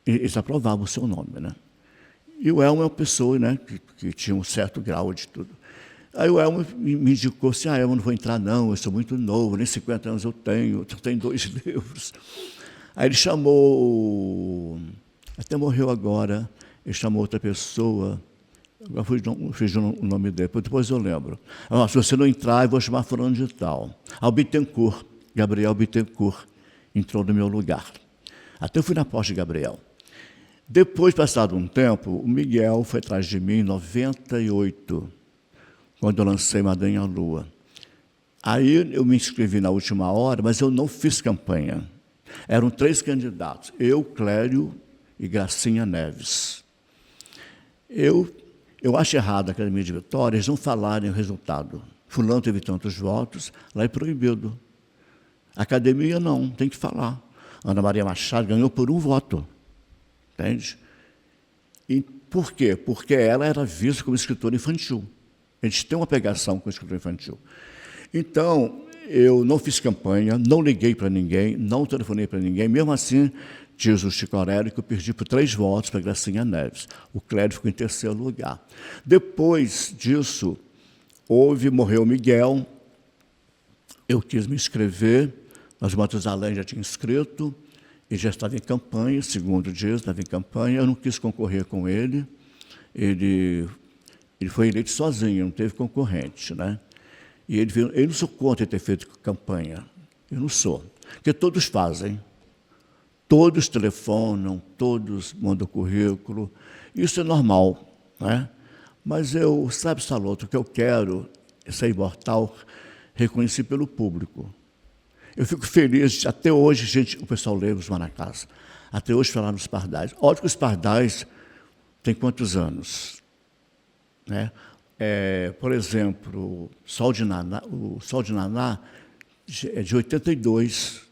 eles aprovavam o seu nome, né? E o Elmo é uma pessoa, né, que tinha um certo grau de tudo. Aí o Elmo me indicou assim, Elmo, não vou entrar não, eu sou muito novo, nem 50 anos eu tenho 2 livros. Aí ele chamou, até morreu agora, ele chamou outra pessoa, agora fiz o nome dele, depois eu lembro. Se você não entrar, eu vou chamar fulano de tal. Bittencourt, Gabriel Bittencourt, entrou no meu lugar. Até eu fui na posse de Gabriel. Depois, passado um tempo, o Miguel foi atrás de mim em 98, quando eu lancei Madrinha Lua. Aí eu me inscrevi na última hora, mas eu não fiz campanha. Eram 3 candidatos, eu, Clério e Gracinha Neves. Eu acho errado a Academia de Vitória, eles não falarem o resultado. Fulano teve tantos votos, lá é proibido. A academia não, tem que falar. Ana Maria Machado ganhou por 1 voto. Entende? E por quê? Porque ela era vista como escritora infantil. A gente tem uma pegação com o escritor infantil. Então, eu não fiz campanha, não liguei para ninguém, não telefonei para ninguém. Mesmo assim, diz o Chico Aurélio que eu perdi por 3 votos para Gracinha Neves. O Clério ficou em 3º lugar. Depois disso, morreu o Miguel, eu quis me inscrever, mas o Matusalém já tinha inscrito, e já estava em campanha, segundo dias, estava em campanha, eu não quis concorrer com ele, ele foi eleito sozinho, não teve concorrente, né? E ele não sou contra ter feito campanha, eu não sou, porque todos fazem, Todos telefonam, todos mandam currículo. Isso é normal, né? Mas sabe, Saloto, o que eu quero é ser imortal, reconhecido pelo público. Eu fico feliz, até hoje, gente, o pessoal lê os Manacás. Até hoje falar nos Pardais. Óbvio que os Pardais têm quantos anos? Né? Por exemplo, o Sol de Naná é de 82,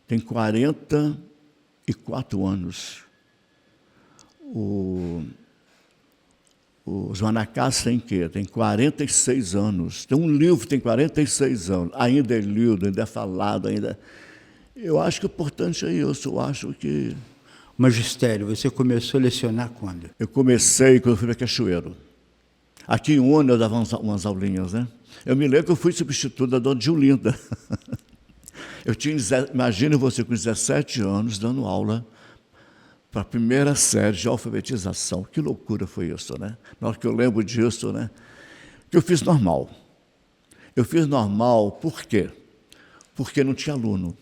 tem 44 anos. Os Manacás têm quê? Tem 46 anos. Tem um livro que tem 46 anos. Ainda é lido, ainda é falado, ainda... Eu acho que o importante é isso. Eu acho que... Magistério, você começou a lecionar quando? Eu comecei quando eu fui para Cachoeiro. Aqui em Una eu dava umas aulinhas, né? Eu me lembro que eu fui substituto da dona Gillinda. Eu tinha, imagine você com 17 anos dando aula para a primeira série de alfabetização. Que loucura foi isso, né? Na hora que eu lembro disso, né? Que eu fiz normal. Eu fiz normal por quê? Porque não tinha aluno.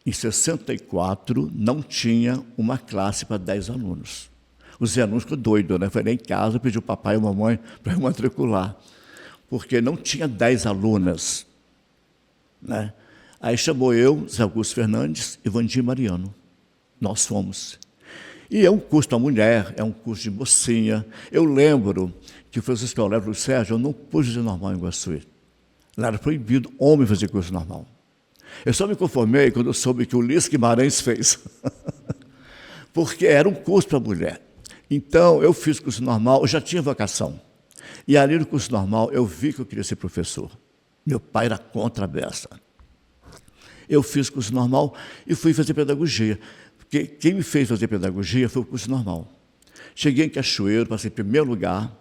Em 64, não tinha uma classe para 10 alunos. Os alunos ficam doidos, né? Foi lá em casa, pediu o papai e a mamãe para eu matricular. Porque não tinha 10 alunas, né? Aí chamou eu, Zé Augusto Fernandes e Vandir Mariano. Nós fomos. E é um curso para mulher, é um curso de mocinha. Eu lembro que o Francisco Aurélio Sérgio, eu não pude fazer normal em Iguaçu. Lá era proibido homem fazer curso normal. Eu só me conformei quando eu soube que o Ulisses Guimarães fez. Porque era um curso para mulher. Então, eu fiz curso normal, eu já tinha vocação. E ali no curso normal, eu vi que eu queria ser professor. Meu pai era contra a beça. Eu fiz curso normal e fui fazer pedagogia. Porque quem me fez fazer pedagogia foi o curso normal. Cheguei em Cachoeiro, passei em primeiro lugar.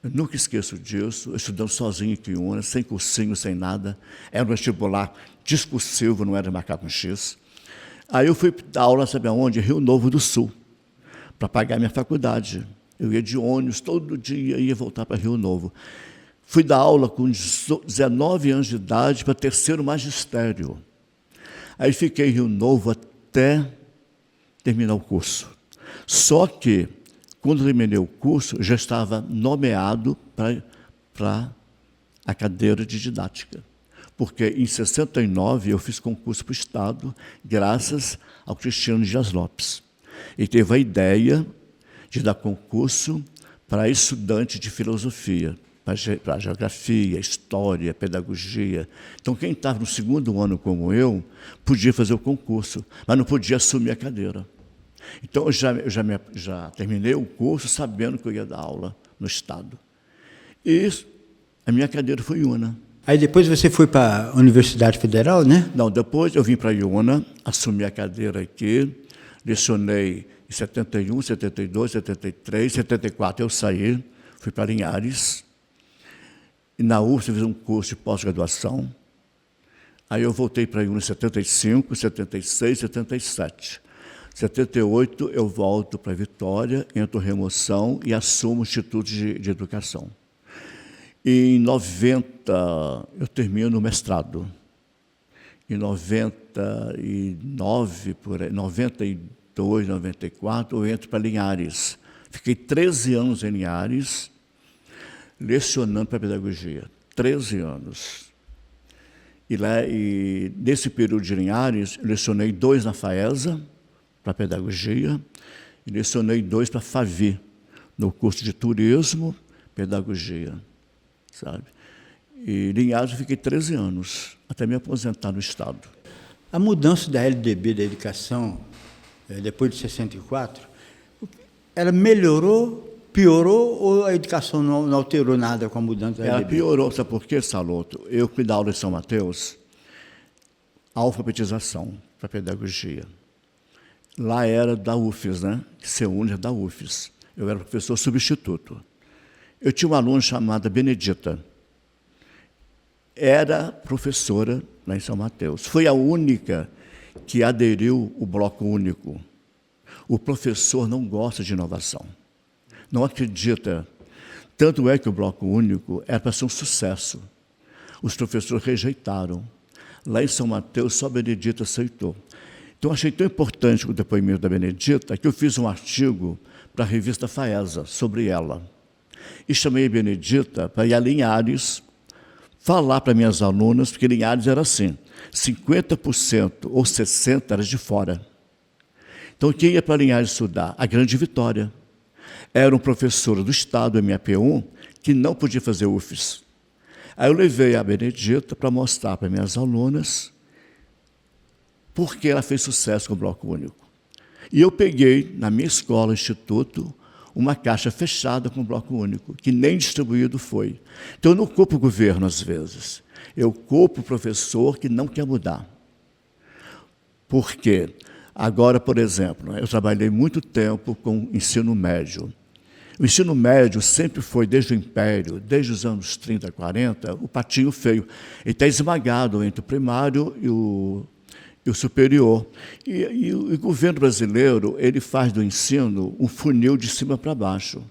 Eu nunca esqueço disso, estudando sozinho aqui em Una, sem cursinho, sem nada. Era um vestibular discursivo, não era marcar com X. Aí eu fui dar aula, sabe aonde? Rio Novo do Sul, para pagar minha faculdade. Eu ia de ônibus todo dia, ia voltar para Rio Novo. Fui dar aula com 19 anos de idade para terceiro magistério. Aí fiquei em Rio Novo até terminar o curso. Só que, quando terminei o curso, eu já estava nomeado para a cadeira de didática. Porque em 69 eu fiz concurso para o Estado, graças ao Cristiano Dias Lopes. Ele teve a ideia de dar concurso para estudante de filosofia, para geografia, história, pedagogia. Então, quem estava no segundo ano como eu, podia fazer o concurso, mas não podia assumir a cadeira. Então, eu já terminei o curso sabendo que eu ia dar aula no Estado. E a minha cadeira foi Una. Aí depois você foi para a Universidade Federal, né? Não, depois eu vim para a Iuna, assumi a cadeira aqui, lecionei em 71, 72, 73, 74 eu saí, fui para Linhares. E na UFS eu fiz um curso de pós-graduação. Aí eu voltei para a Iuna em 75, 76, 77. 78 eu volto para Vitória, entro em remoção e assumo o Instituto de Educação. E em 90 eu termino o mestrado. Em 99, por aí, 92, 94, eu entro para Linhares. Fiquei 13 anos em Linhares, lecionando para pedagogia. 13 anos. E nesse período de Linhares, eu lecionei 2 na FAESA, para pedagogia, e lecionei 2 para FAVI, no curso de turismo, pedagogia, sabe? E em Linhares eu fiquei 13 anos, até me aposentar no Estado. A mudança da LDB da educação, depois de 64, ela melhorou, piorou ou a educação não alterou nada com a mudança da LDB? Ela piorou, sabe por quê, Saloto? Eu fui dar aula em São Mateus, alfabetização para pedagogia. Lá era da UFES, né? CEUNI da UFES. Eu era professor substituto. Eu tinha uma aluna chamada Benedita. Era professora lá em São Mateus. Foi a única que aderiu ao bloco único. O professor não gosta de inovação. Não acredita. Tanto é que o bloco único era para ser um sucesso. Os professores rejeitaram. Lá em São Mateus, só Benedita aceitou. Então, achei tão importante o depoimento da Benedita que eu fiz um artigo para a revista FAESA sobre ela. E chamei a Benedita para ir a Linhares falar para minhas alunas, porque Linhares era assim, 50% ou 60% era de fora. Então, quem ia para Linhares estudar? A Grande Vitória. Era um professor do Estado, MAP1, que não podia fazer UFES. Aí eu levei a Benedita para mostrar para minhas alunas por que ela fez sucesso com o Bloco Único. E eu peguei, na minha escola, instituto, uma caixa fechada com o Bloco Único, que nem distribuído foi. Então, eu não culpo o governo, às vezes. Eu culpo o professor que não quer mudar. Por quê? Agora, por exemplo, eu trabalhei muito tempo com ensino médio. O ensino médio sempre foi, desde o Império, desde os anos 30, 40, o patinho feio. Ele está esmagado entre o primário e o superior. E o governo brasileiro, ele faz do ensino um funil de cima para baixo.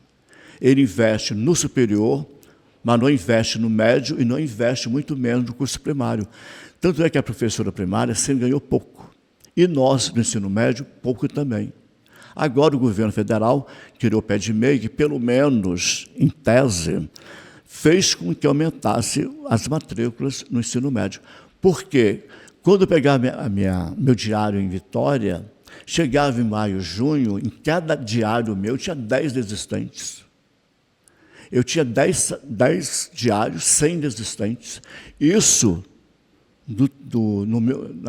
Ele investe no superior, mas não investe no médio e não investe muito menos no curso primário. Tanto é que a professora primária sempre ganhou pouco. E nós, no ensino médio, pouco também. Agora o governo federal criou o pé de meia, que pelo menos, em tese, fez com que aumentasse as matrículas no ensino médio. Por quê? Quando eu pegava meu diário em Vitória, chegava em maio, junho, em cada diário meu tinha 10 desistentes. Eu tinha 10 diários, 100 desistentes. Isso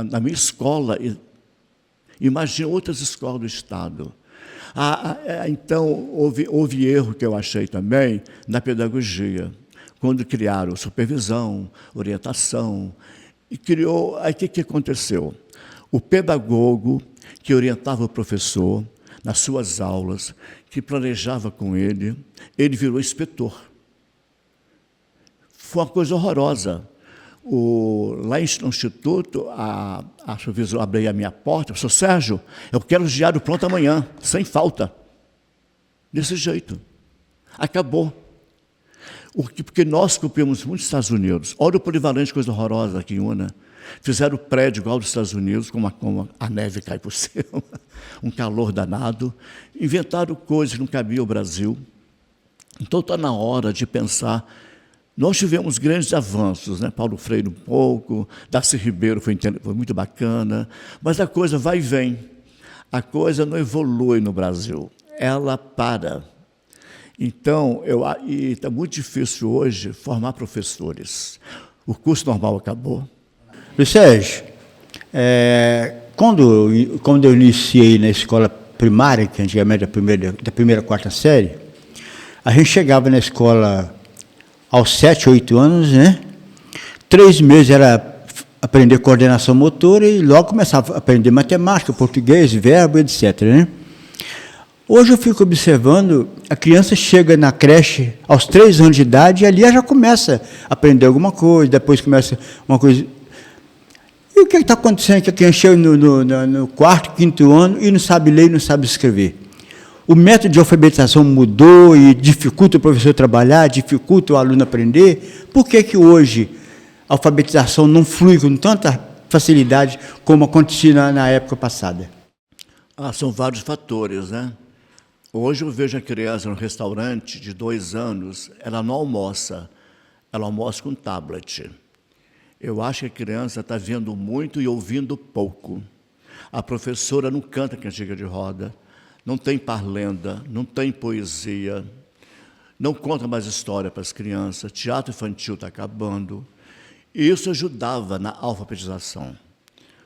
na minha escola. Imagina outras escolas do Estado. Então, houve erro que eu achei também na pedagogia, quando criaram supervisão, orientação, e criou... Aí o que aconteceu? O pedagogo que orientava o professor nas suas aulas, que planejava com ele virou inspetor. Foi uma coisa horrorosa. Lá no Instituto, a supervisora abriu a minha porta, professor Sérgio, eu quero o diário pronto amanhã, sem falta. Desse jeito. Acabou. Porque nós copiamos muito os Estados Unidos. Olha o polivalente, coisa horrorosa aqui em Una. Fizeram o prédio igual dos Estados Unidos, como a neve cai por cima, um calor danado. Inventaram coisas que não cabiam ao Brasil. Então está na hora de pensar. Nós tivemos grandes avanços, né? Paulo Freire um pouco, Darcy Ribeiro foi muito bacana, mas a coisa vai e vem. A coisa não evolui no Brasil, ela para. Então, está muito difícil hoje formar professores. O curso normal acabou. Luiz Sérgio, quando eu iniciei na escola primária, que antigamente era da primeira à quarta série, a gente chegava na escola aos 7, 8 anos, né? 3 meses era aprender coordenação motora e logo começava a aprender matemática, português, verbo, etc., né? Hoje eu fico observando, a criança chega na creche aos 3 anos de idade e ali ela já começa a aprender alguma coisa, depois começa uma coisa... E o que está acontecendo? Que a criança chega no 4º, 5º ano e não sabe ler e não sabe escrever. O método de alfabetização mudou e dificulta o professor trabalhar, dificulta o aluno aprender. Por que hoje a alfabetização não flui com tanta facilidade como acontecia na época passada? São vários fatores, né? Hoje eu vejo a criança no restaurante de 2 anos, ela não almoça, ela almoça com tablet. Eu acho que a criança está vendo muito e ouvindo pouco. A professora não canta cantiga de roda, não tem parlenda, não tem poesia, não conta mais história para as crianças, teatro infantil está acabando. E isso ajudava na alfabetização.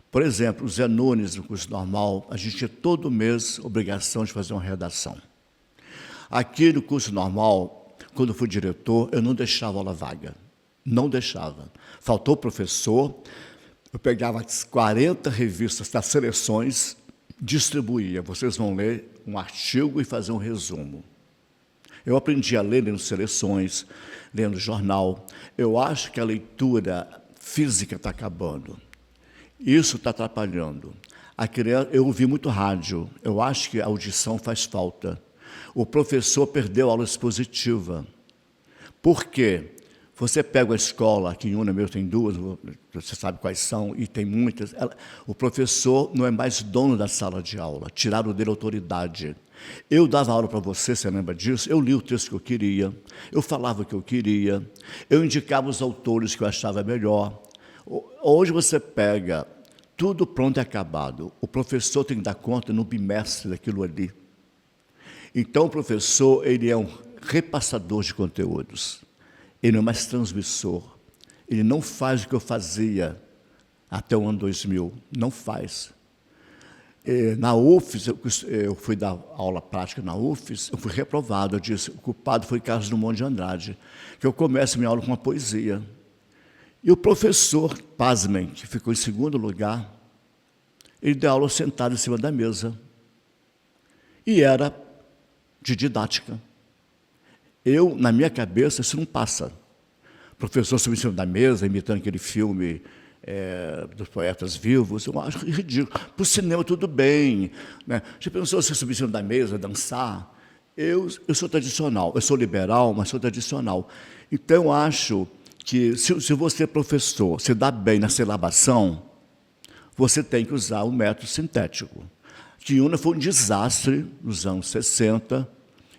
Por exemplo, o Zé Nunes, no curso normal, a gente tinha todo mês obrigação de fazer uma redação. Aqui no curso normal, quando eu fui diretor, eu não deixava aula vaga. Não deixava. Faltou professor, eu pegava as 40 revistas das seleções, distribuía. Vocês vão ler um artigo e fazer um resumo. Eu aprendi a ler lendo seleções, lendo jornal. Eu acho que a leitura física está acabando. Isso está atrapalhando. Eu ouvi muito rádio. Eu acho que a audição faz falta. O professor perdeu a aula expositiva. Por quê? Você pega a escola, aqui em Una mesmo tem duas, você sabe quais são, e tem muitas. O professor não é mais dono da sala de aula, tiraram dele a autoridade. Eu dava aula para você lembra disso? Eu li o texto que eu queria, eu falava o que eu queria, eu indicava os autores que eu achava melhor. Hoje você pega tudo pronto e acabado. O professor tem que dar conta no bimestre daquilo ali. Então, o professor, ele é um repassador de conteúdos. Ele não é mais transmissor. Ele não faz o que eu fazia até o ano 2000. Não faz. Na UFES, eu fui dar aula prática na UFES, eu fui reprovado. Eu disse, o culpado foi Carlos Drummond de Andrade, que eu começo minha aula com uma poesia. E o professor, pasmem, que ficou em segundo lugar, ele deu aula sentado em cima da mesa. E era de didática. Na minha cabeça, isso não passa. O professor subiu em cima da mesa, imitando aquele filme dos poetas vivos, eu acho ridículo. Para o cinema, tudo bem. Né? Já pensou se subir em cima da mesa, dançar? Eu sou tradicional, eu sou liberal, mas sou tradicional. Então, eu acho que, se você é professor, se dá bem na silabação, você tem que usar o método sintético. Que Una foi um desastre nos anos 60.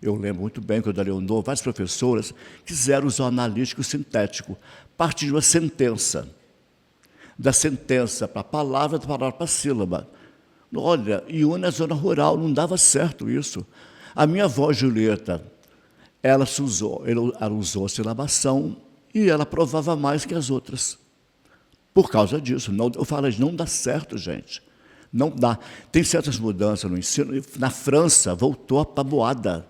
Eu lembro muito bem, quando eu Leonor, várias professoras quiseram usar o analítico sintético, partir de uma sentença. Da sentença para a palavra, da palavra para a sílaba. Olha, Una é zona rural, não dava certo isso. A minha avó, Julieta, ela usou a silabação e ela provava mais que as outras. Por causa disso. Eu falo, não dá certo, gente. Não dá. Tem certas mudanças no ensino. Na França, voltou a tabuada.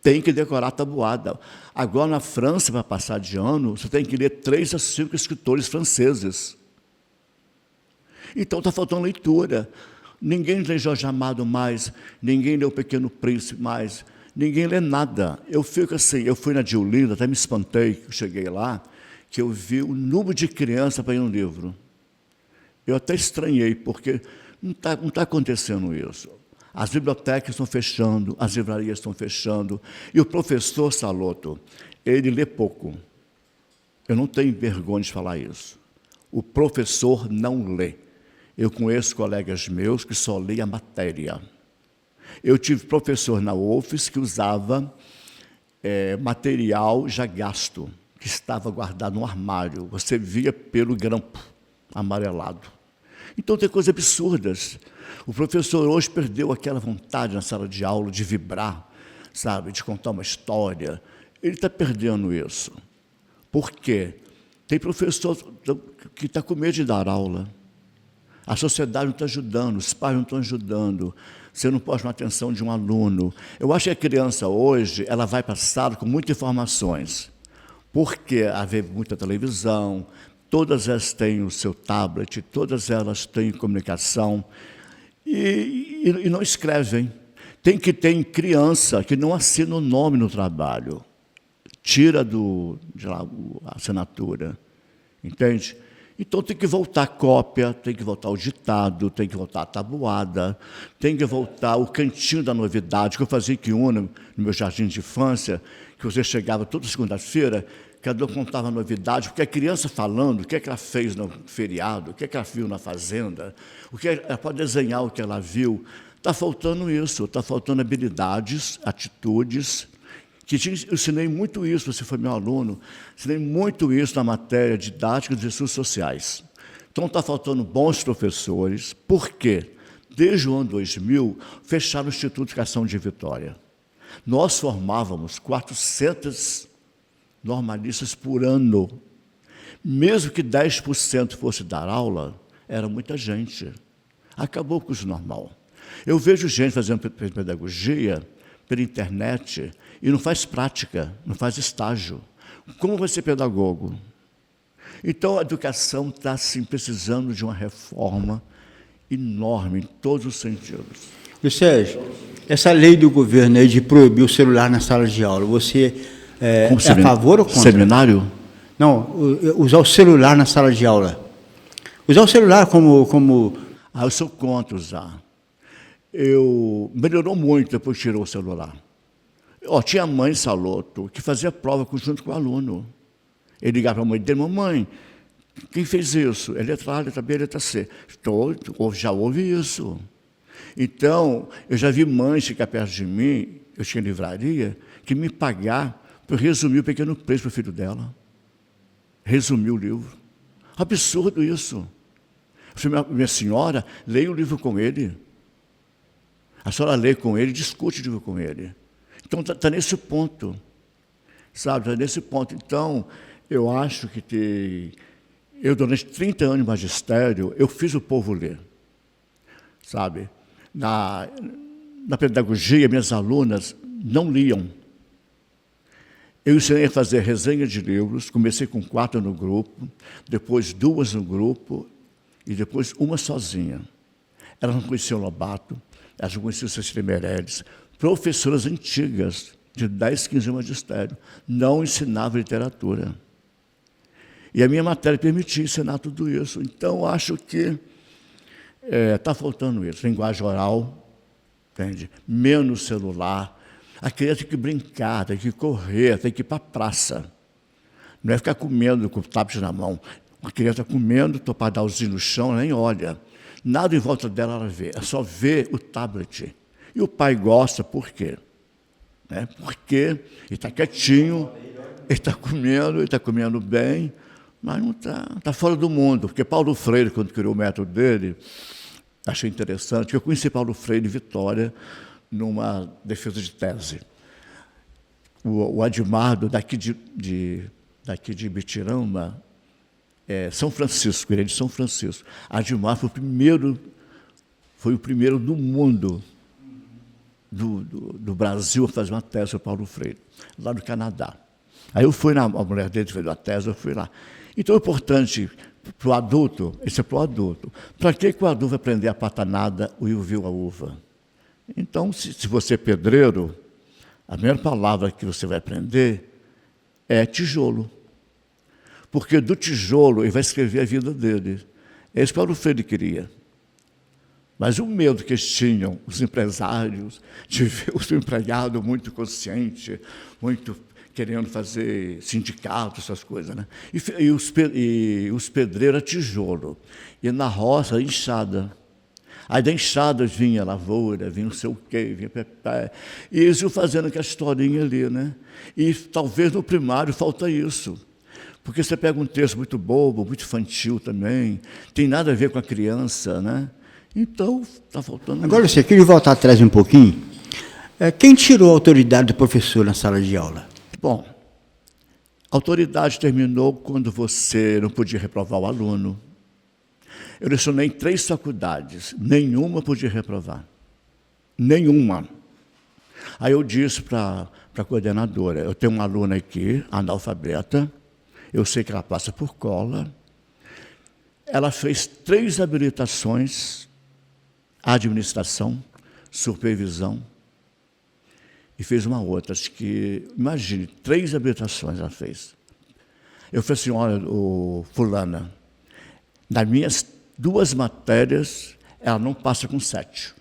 Tem que decorar a tabuada. Agora, na França, para passar de ano, você tem que ler 3 a 5 escritores franceses. Então, está faltando leitura. Ninguém lê Jorge Amado mais, ninguém lê O Pequeno Príncipe mais, ninguém lê nada. Eu fico assim, eu fui na de Olinda, até me espantei, que eu cheguei lá, que eu vi o número de crianças para ir no livro. Eu até estranhei, porque não tá acontecendo isso. As bibliotecas estão fechando, as livrarias estão fechando, e o professor Saloto, ele lê pouco. Eu não tenho vergonha de falar isso. O professor não lê. Eu conheço colegas meus que só leem a matéria. Eu tive professor na UFES que usava material já gasto, que estava guardado no armário. Você via pelo grampo amarelado. Então, tem coisas absurdas. O professor hoje perdeu aquela vontade na sala de aula de vibrar, sabe, de contar uma história. Ele está perdendo isso. Por quê? Tem professor que está com medo de dar aula. A sociedade não está ajudando, os pais não estão ajudando. Você não pode chamar a atenção de um aluno. Eu acho que a criança hoje, ela vai para a sala com muitas informações. Porque haver muita televisão, todas elas têm o seu tablet, todas elas têm comunicação e não escrevem. Tem criança que não assina o nome no trabalho. Tira a assinatura. Entende? Então, tem que voltar a cópia, tem que voltar o ditado, tem que voltar a tabuada, tem que voltar o cantinho da novidade, que eu fazia aqui no meu jardim de infância, que você chegava toda segunda-feira, cada um contava a novidade, porque a criança falando, o que é que ela fez no feriado, o que é que ela viu na fazenda, ela pode desenhar o que ela viu. Está faltando isso, está faltando habilidades, atitudes, eu ensinei muito isso, você foi meu aluno, ensinei muito isso na matéria didática dos estudos sociais. Então, está faltando bons professores, por quê? Desde o ano 2000, fecharam o Instituto de Educação de Vitória. Nós formávamos 400 normalistas por ano. Mesmo que 10% fosse dar aula, era muita gente. Acabou o curso normal. Eu vejo gente fazendo pedagogia pela internet e não faz prática, não faz estágio. Como vai ser pedagogo? Então, a educação está, assim, precisando de uma reforma enorme, em todos os sentidos. Luiz Sérgio, essa lei do governo aí de proibir o celular na sala de aula, você é a favor ou contra? Seminário? Não, usar o celular na sala de aula. Usar o celular como... Eu sou contra usar. Melhorou muito depois que tirou o celular. Tinha mãe, Saloto, que fazia prova junto com o aluno. Ele ligava para a mãe dele, mamãe, quem fez isso? É letra A, letra B, letra C. Já houve isso. Então, eu já vi mães ficar perto de mim, eu tinha livraria, que me pagar para resumir o Pequeno Príncipe para o filho dela. Resumir o livro. Absurdo isso. Eu falei, minha senhora, leia o livro com ele. A senhora lê com ele, discute o livro com ele. Então, está nesse ponto. Sabe, está nesse ponto. Então, eu acho que eu, durante 30 anos de magistério, eu fiz o povo ler. Sabe? Na pedagogia, minhas alunas não liam. Eu ensinei a fazer resenha de livros, comecei com 4 no grupo, depois 2 no grupo e depois uma sozinha. Elas não conheciam Lobato, elas não conheciam Cecília Meirelles, professoras antigas, de 10, 15 anos de magistério, não ensinavam literatura. E a minha matéria permitia ensinar tudo isso. Então, acho que está faltando isso. Linguagem oral, entende? Menos celular. A criança tem que brincar, tem que correr, tem que ir para a praça. Não é ficar comendo com o tablet na mão. A criança comendo, topadalzinho no chão, nem olha. Nada em volta dela ela vê, é só ver o tablet. E o pai gosta, por quê? Porque ele está quietinho, ele está comendo bem, mas não está fora do mundo. Porque Paulo Freire, quando criou o método dele, achei interessante, eu conheci Paulo Freire em Vitória, numa defesa de tese. O Admardo, daqui de Bitirama, São Francisco, ele é de São Francisco. Admar foi o primeiro do mundo, do Brasil, a fazer uma tese para Paulo Freire, lá do Canadá. Aí eu fui, a mulher dele fez uma tese, eu fui lá. Então é importante para o adulto, isso é para o adulto. Para que o adulto vai aprender a patanada e ouvir a uva? Então, se você é pedreiro, a primeira palavra que você vai aprender é tijolo. Porque do tijolo ele vai escrever a vida dele. É isso que Paulo Freire queria. Mas o medo que eles tinham, os empresários, de ver o seu empregado muito consciente, muito querendo fazer sindicato, essas coisas, né? E os pedreiros a tijolo. E na roça, enxada. Aí da enxada vinha lavoura, vinha não sei o quê, vinha pepé. E eles iam fazendo aquela historinha ali, né? E talvez no primário falta isso. Porque você pega um texto muito bobo, muito infantil também, tem nada a ver com a criança, né? Então, está faltando... Agora, você queria voltar atrás um pouquinho. Quem tirou a autoridade do professor na sala de aula? Bom, a autoridade terminou quando você não podia reprovar o aluno. Eu lecionei em 3 faculdades, nenhuma podia reprovar. Nenhuma. Aí eu disse para a coordenadora, eu tenho uma aluna aqui, analfabeta, eu sei que ela passa por cola. Ela fez 3 habilitações, administração, supervisão, e fez uma outra, acho que, imagine, 3 habilitações ela fez. Eu falei assim, olha, fulana, nas minhas 2 matérias, ela não passa com 7.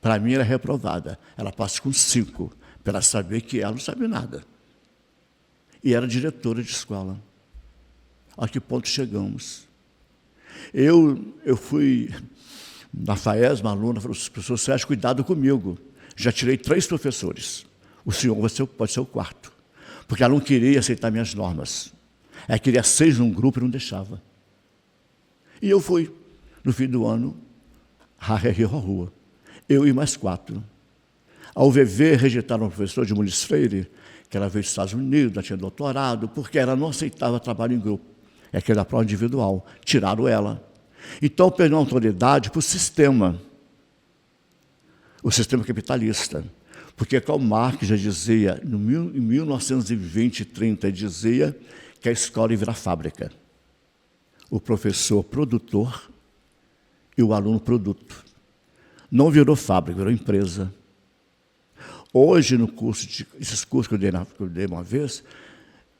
Para mim, ela é reprovada. Ela passa com 5, para ela saber que ela não sabe nada. E era diretora de escola. A que ponto chegamos? Eu fui na FAES, uma aluna, falou, professor Sérgio, cuidado comigo. Já tirei 3 professores. O senhor pode ser o 4º. Porque ela não queria aceitar minhas normas. Ela queria 6 num grupo e não deixava. E eu fui, no fim do ano, à rua. Eu e mais 4. A UVV rejeitaram o professor de Muniz Freire, que ela veio dos Estados Unidos, ela tinha doutorado, porque ela não aceitava trabalho em grupo. É que era prova individual. Tiraram ela. Então, perdeu a autoridade para o sistema capitalista. Porque Karl Marx já dizia, em 1920 e 30, dizia que a escola ia virar fábrica. O professor produtor e o aluno produto. Não virou fábrica, virou empresa. Hoje, esses cursos que eu dei uma vez,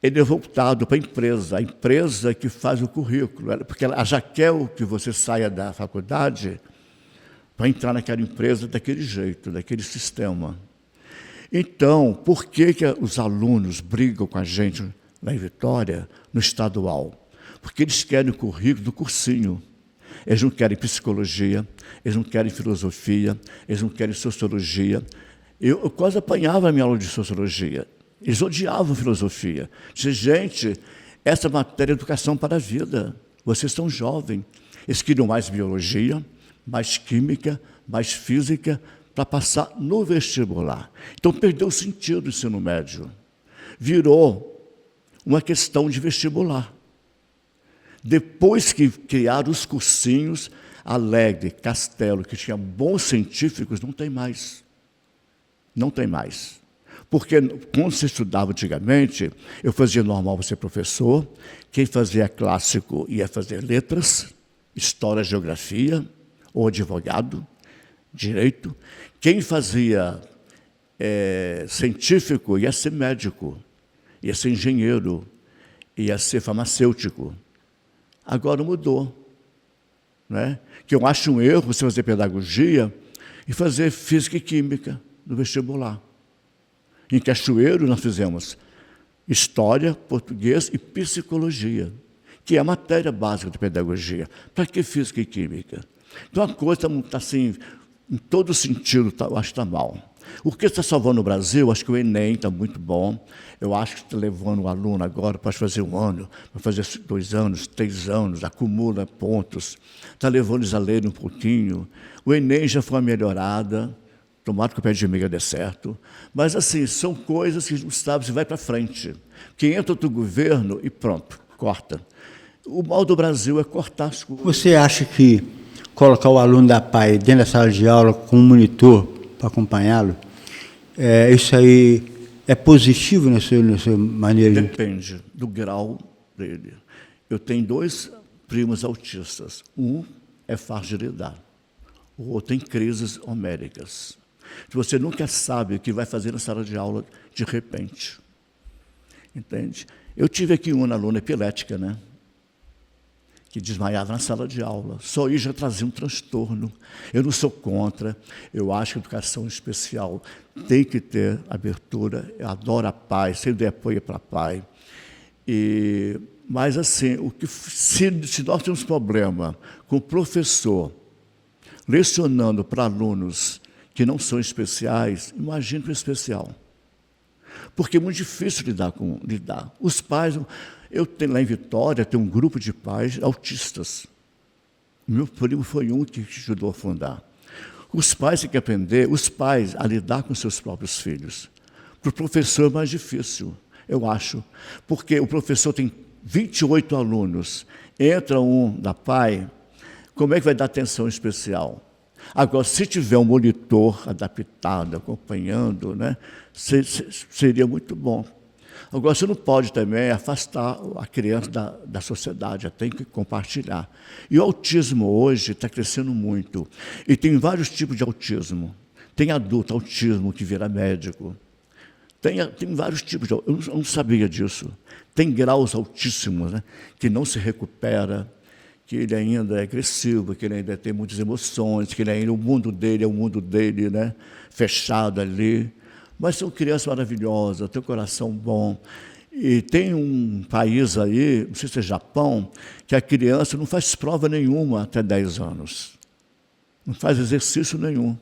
ele é voltado para a empresa que faz o currículo, porque ela já quer que você saia da faculdade para entrar naquela empresa daquele jeito, daquele sistema. Então, por que os alunos brigam com a gente lá em Vitória, no estadual, porque eles querem o currículo do cursinho. Eles não querem psicologia, eles não querem filosofia, eles não querem sociologia. Eu quase apanhava a minha aula de sociologia. Eles odiavam filosofia. Dizia, gente, essa matéria é educação para a vida. Vocês são jovens. Eles queriam mais biologia, mais química, mais física, para passar no vestibular. Então, perdeu o sentido do ensino médio. Virou uma questão de vestibular. Depois que criaram os cursinhos, Alegre, Castelo, que tinha bons científicos, não tem mais. Não tem mais. Porque, quando você estudava antigamente, eu fazia normal para ser professor, quem fazia clássico ia fazer letras, história, geografia, ou advogado, direito. Quem fazia científico ia ser médico, ia ser engenheiro, ia ser farmacêutico. Agora mudou. Né? Que eu acho um erro você fazer pedagogia e fazer física e química no vestibular. Em Cachoeiro nós fizemos história, português e psicologia, que é a matéria básica de pedagogia. Para que física e química? Então a coisa está assim, em todo sentido, eu acho que está mal. O que está salvando o Brasil, acho que o Enem está muito bom. Eu acho que está levando o aluno agora para fazer 1 ano, para fazer 2 anos, 3 anos, acumula pontos. Está levando eles a lerem um pouquinho. O Enem já foi uma melhorada, tomara que o pé de miga dê certo. Mas, assim, são coisas que não sabe se vai para frente. Que entra outro governo e pronto, corta. O mal do Brasil é cortar as coisas. Você acha que colocar o aluno da PAI dentro da sala de aula com um monitor para acompanhá-lo, isso aí é positivo na sua maneira? Depende do grau dele. Eu tenho 2 primos autistas. Um é fácil de lidar, o outro tem crises homéricas. Você nunca sabe o que vai fazer na sala de aula de repente. Entende? Eu tive aqui uma aluna epilética, né? Que desmaiava na sala de aula. Só isso já trazia um transtorno. Eu não sou contra, eu acho que a educação especial tem que ter abertura. Eu adoro a PAI, sempre dei apoio para a PAI. Mas, assim, se nós temos problema com o professor lecionando para alunos que não são especiais, imagine para o especial. Porque é muito difícil lidar. Os pais... Eu tenho lá em Vitória, tem um grupo de pais autistas. Meu primo foi um que ajudou a fundar. Os pais têm que aprender, a lidar com seus próprios filhos. Para o professor é mais difícil, eu acho, porque o professor tem 28 alunos, entra um da PAI, como é que vai dar atenção especial? Agora, se tiver um monitor adaptado, acompanhando, né, seria muito bom. Agora, você não pode também afastar a criança da sociedade, tem que compartilhar. E o autismo hoje está crescendo muito. E tem vários tipos de autismo. Tem adulto autismo que vira médico. Tem vários tipos de autismo. Eu não sabia disso. Tem graus altíssimos, né, que não se recupera, que ele ainda é agressivo, que ele ainda tem muitas emoções, que ele ainda, o mundo dele é o mundo dele, né, fechado ali. Mas são crianças maravilhosas, têm um coração bom. E tem um país aí, não sei se é Japão, que a criança não faz prova nenhuma até 10 anos. Não faz exercício nenhum.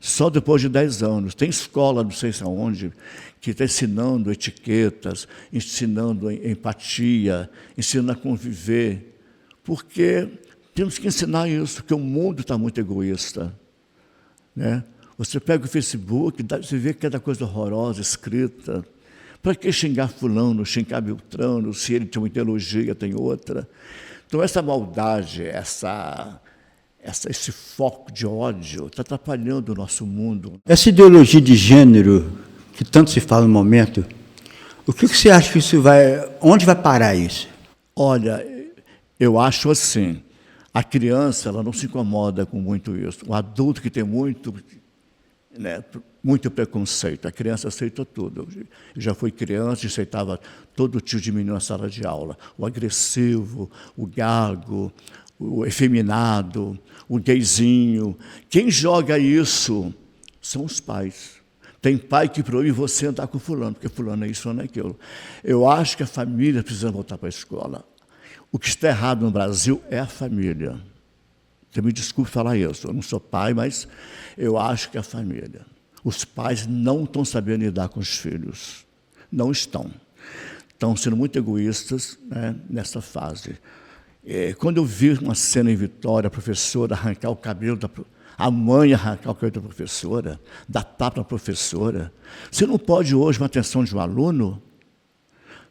Só depois de 10 anos. Tem escola, não sei se aonde, que está ensinando etiquetas, ensinando empatia, ensinando a conviver. Porque temos que ensinar isso, porque o mundo está muito egoísta, né? Você pega o Facebook, você vê cada coisa horrorosa escrita. Para que xingar fulano, xingar Beltrano, se ele tem uma ideologia, tem outra? Então, essa maldade, esse foco de ódio está atrapalhando o nosso mundo. Essa ideologia de gênero, que tanto se fala no momento, o que você acha que isso vai... Onde vai parar isso? Olha, eu acho assim, a criança ela não se incomoda com muito isso. O adulto que tem muito preconceito. A criança aceita tudo. Eu já fui criança e aceitava todo tipo de menino na sala de aula. O agressivo, o gago, o efeminado, o gayzinho. Quem joga isso são os pais. Tem pai que proíbe você andar com fulano, porque fulano é isso, fulano é aquilo. Eu acho que a família precisa voltar para a escola. O que está errado no Brasil é a família. Você me desculpe falar isso, eu não sou pai, mas eu acho que é a família. Os pais não estão sabendo lidar com os filhos. Não estão. Estão sendo muito egoístas, né, nessa fase. Quando eu vi uma cena em Vitória, a professora arrancar o cabelo a mãe arrancar o cabelo da professora, dar tapa na professora. Você não pode hoje, uma atenção de um aluno,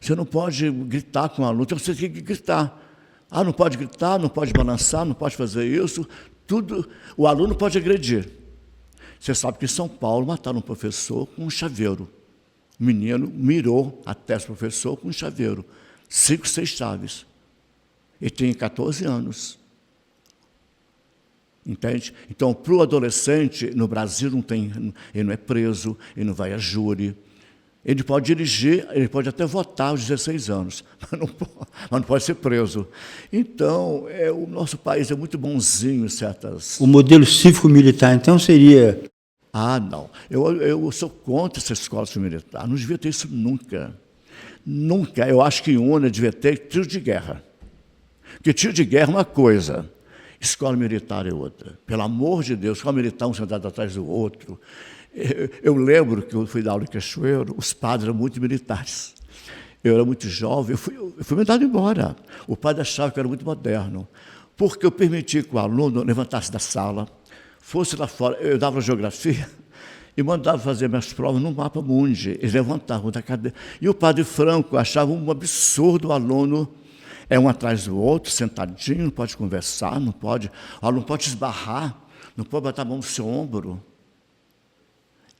você não pode gritar com o aluno, então você tem que gritar. Ah, não pode gritar, não pode balançar, não pode fazer isso, tudo. O aluno pode agredir. Você sabe que em São Paulo mataram um professor com um chaveiro. O menino mirou a testa do professor com um chaveiro. 5, 6 chaves. Ele tem 14 anos. Entende? Então, para o adolescente, no Brasil ele não é preso, ele não vai a júri. Ele pode dirigir, ele pode até votar aos 16 anos, mas não pode ser preso. Então, o nosso país é muito bonzinho em certas... O modelo cívico-militar, então, seria... Ah, não. Eu sou contra essa escola cívico-militar. Não devia ter isso nunca. Nunca. Eu acho que em UNA devia ter tiro de guerra. Porque tiro de guerra é uma coisa... Escola militar é outra. Pelo amor de Deus, escola militar um sentado atrás do outro. Eu lembro que eu fui dar aula em Cachoeiro, os padres eram muito militares. Eu era muito jovem, eu fui mandado embora. O padre achava que eu era muito moderno, porque eu permiti que o aluno levantasse da sala, fosse lá fora, eu dava geografia e mandava fazer minhas provas no mapa mundi. Eles levantavam da cadeira. E o padre Franco achava um absurdo o aluno um atrás do outro, sentadinho, não pode conversar, não pode esbarrar, não pode botar a mão no seu ombro.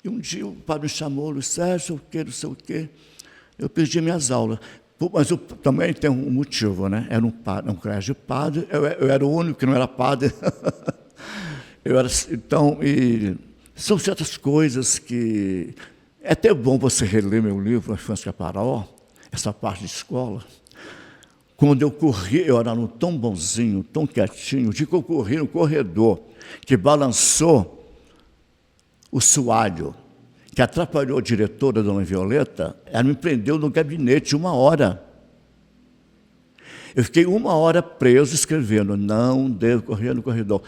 E um dia o padre me chamou, Luiz Sérgio, não sei o quê. Eu perdi minhas aulas. Mas eu também tem um motivo, né? Era um colégio de padre, eu era o único que não era padre. Então, são certas coisas que... É até bom você reler meu livro, A Infância Caparó, essa parte de escola. Quando eu corri, eu era tão bonzinho, tão quietinho, de que eu corri no corredor, que balançou o soalho, que atrapalhou a diretora, a dona Violeta, ela me prendeu no gabinete 1 hora. Eu fiquei 1 hora preso escrevendo, não devo correr no corredor.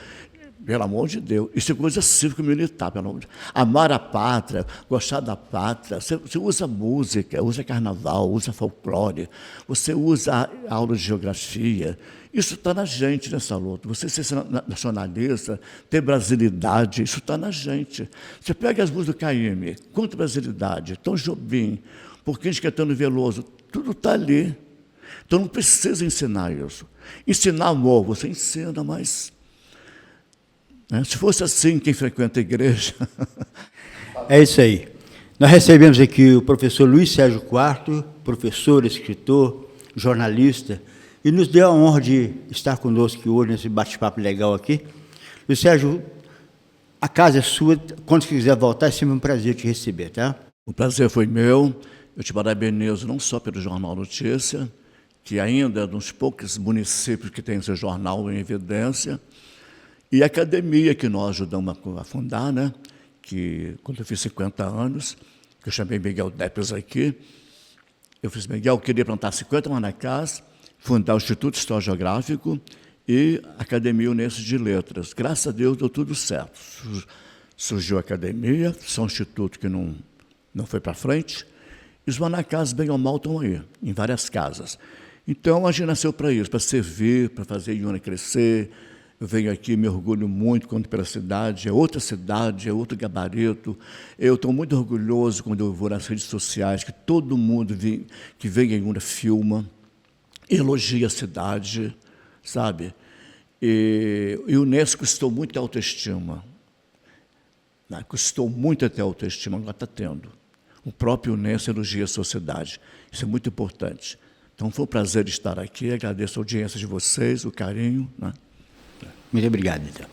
Pelo amor de Deus, isso é coisa cívico-militar, pelo amor de Deus. Amar a pátria, gostar da pátria, você usa música, usa carnaval, usa folclore, você usa aula de geografia, isso está na gente nessa luta. Você ser nacionalista, ter brasilidade, isso está na gente. Você pega as músicas do Caymmi, quanto brasilidade, Tom Jobim, Porquinho de Caetano Veloso, tudo está ali. Então não precisa ensinar isso. Ensinar amor, você ensina, mas... Se fosse assim, quem frequenta a igreja... É isso aí. Nós recebemos aqui o professor Luiz Sérgio IV, professor, escritor, jornalista, e nos deu a honra de estar conosco hoje nesse bate-papo legal aqui. Luiz Sérgio, a casa é sua, quando você quiser voltar, é sempre um prazer te receber, tá? O prazer foi meu. Eu te parabenizo não só pelo Jornal Notícia, que ainda é um dos poucos municípios que tem esse jornal em evidência, e a academia que nós ajudamos a fundar, né? Que quando eu fiz 50 anos, que eu chamei Miguel Depes aqui, eu fiz, Miguel, eu queria plantar 50 manacás, fundar o Instituto Histórico Geográfico e a Academia Unesco de Letras. Graças a Deus deu tudo certo. Surgiu a academia, só um instituto que não foi para frente, e os manacás, bem ou mal, estão aí, em várias casas. Então, a gente nasceu para isso, para servir, para fazer a Iuna crescer. Eu venho aqui, me orgulho muito quando pela cidade, é outro gabarito. Eu estou muito orgulhoso quando eu vou nas redes sociais, que todo mundo que vem em Iuna filma, elogia a cidade, sabe? E o Unesco custou muito a autoestima. Né? Custou muito até a autoestima, agora está tendo. O próprio Unesco elogia a sociedade. Isso é muito importante. Então, foi um prazer estar aqui, agradeço a audiência de vocês, o carinho, né? Muito obrigado, então.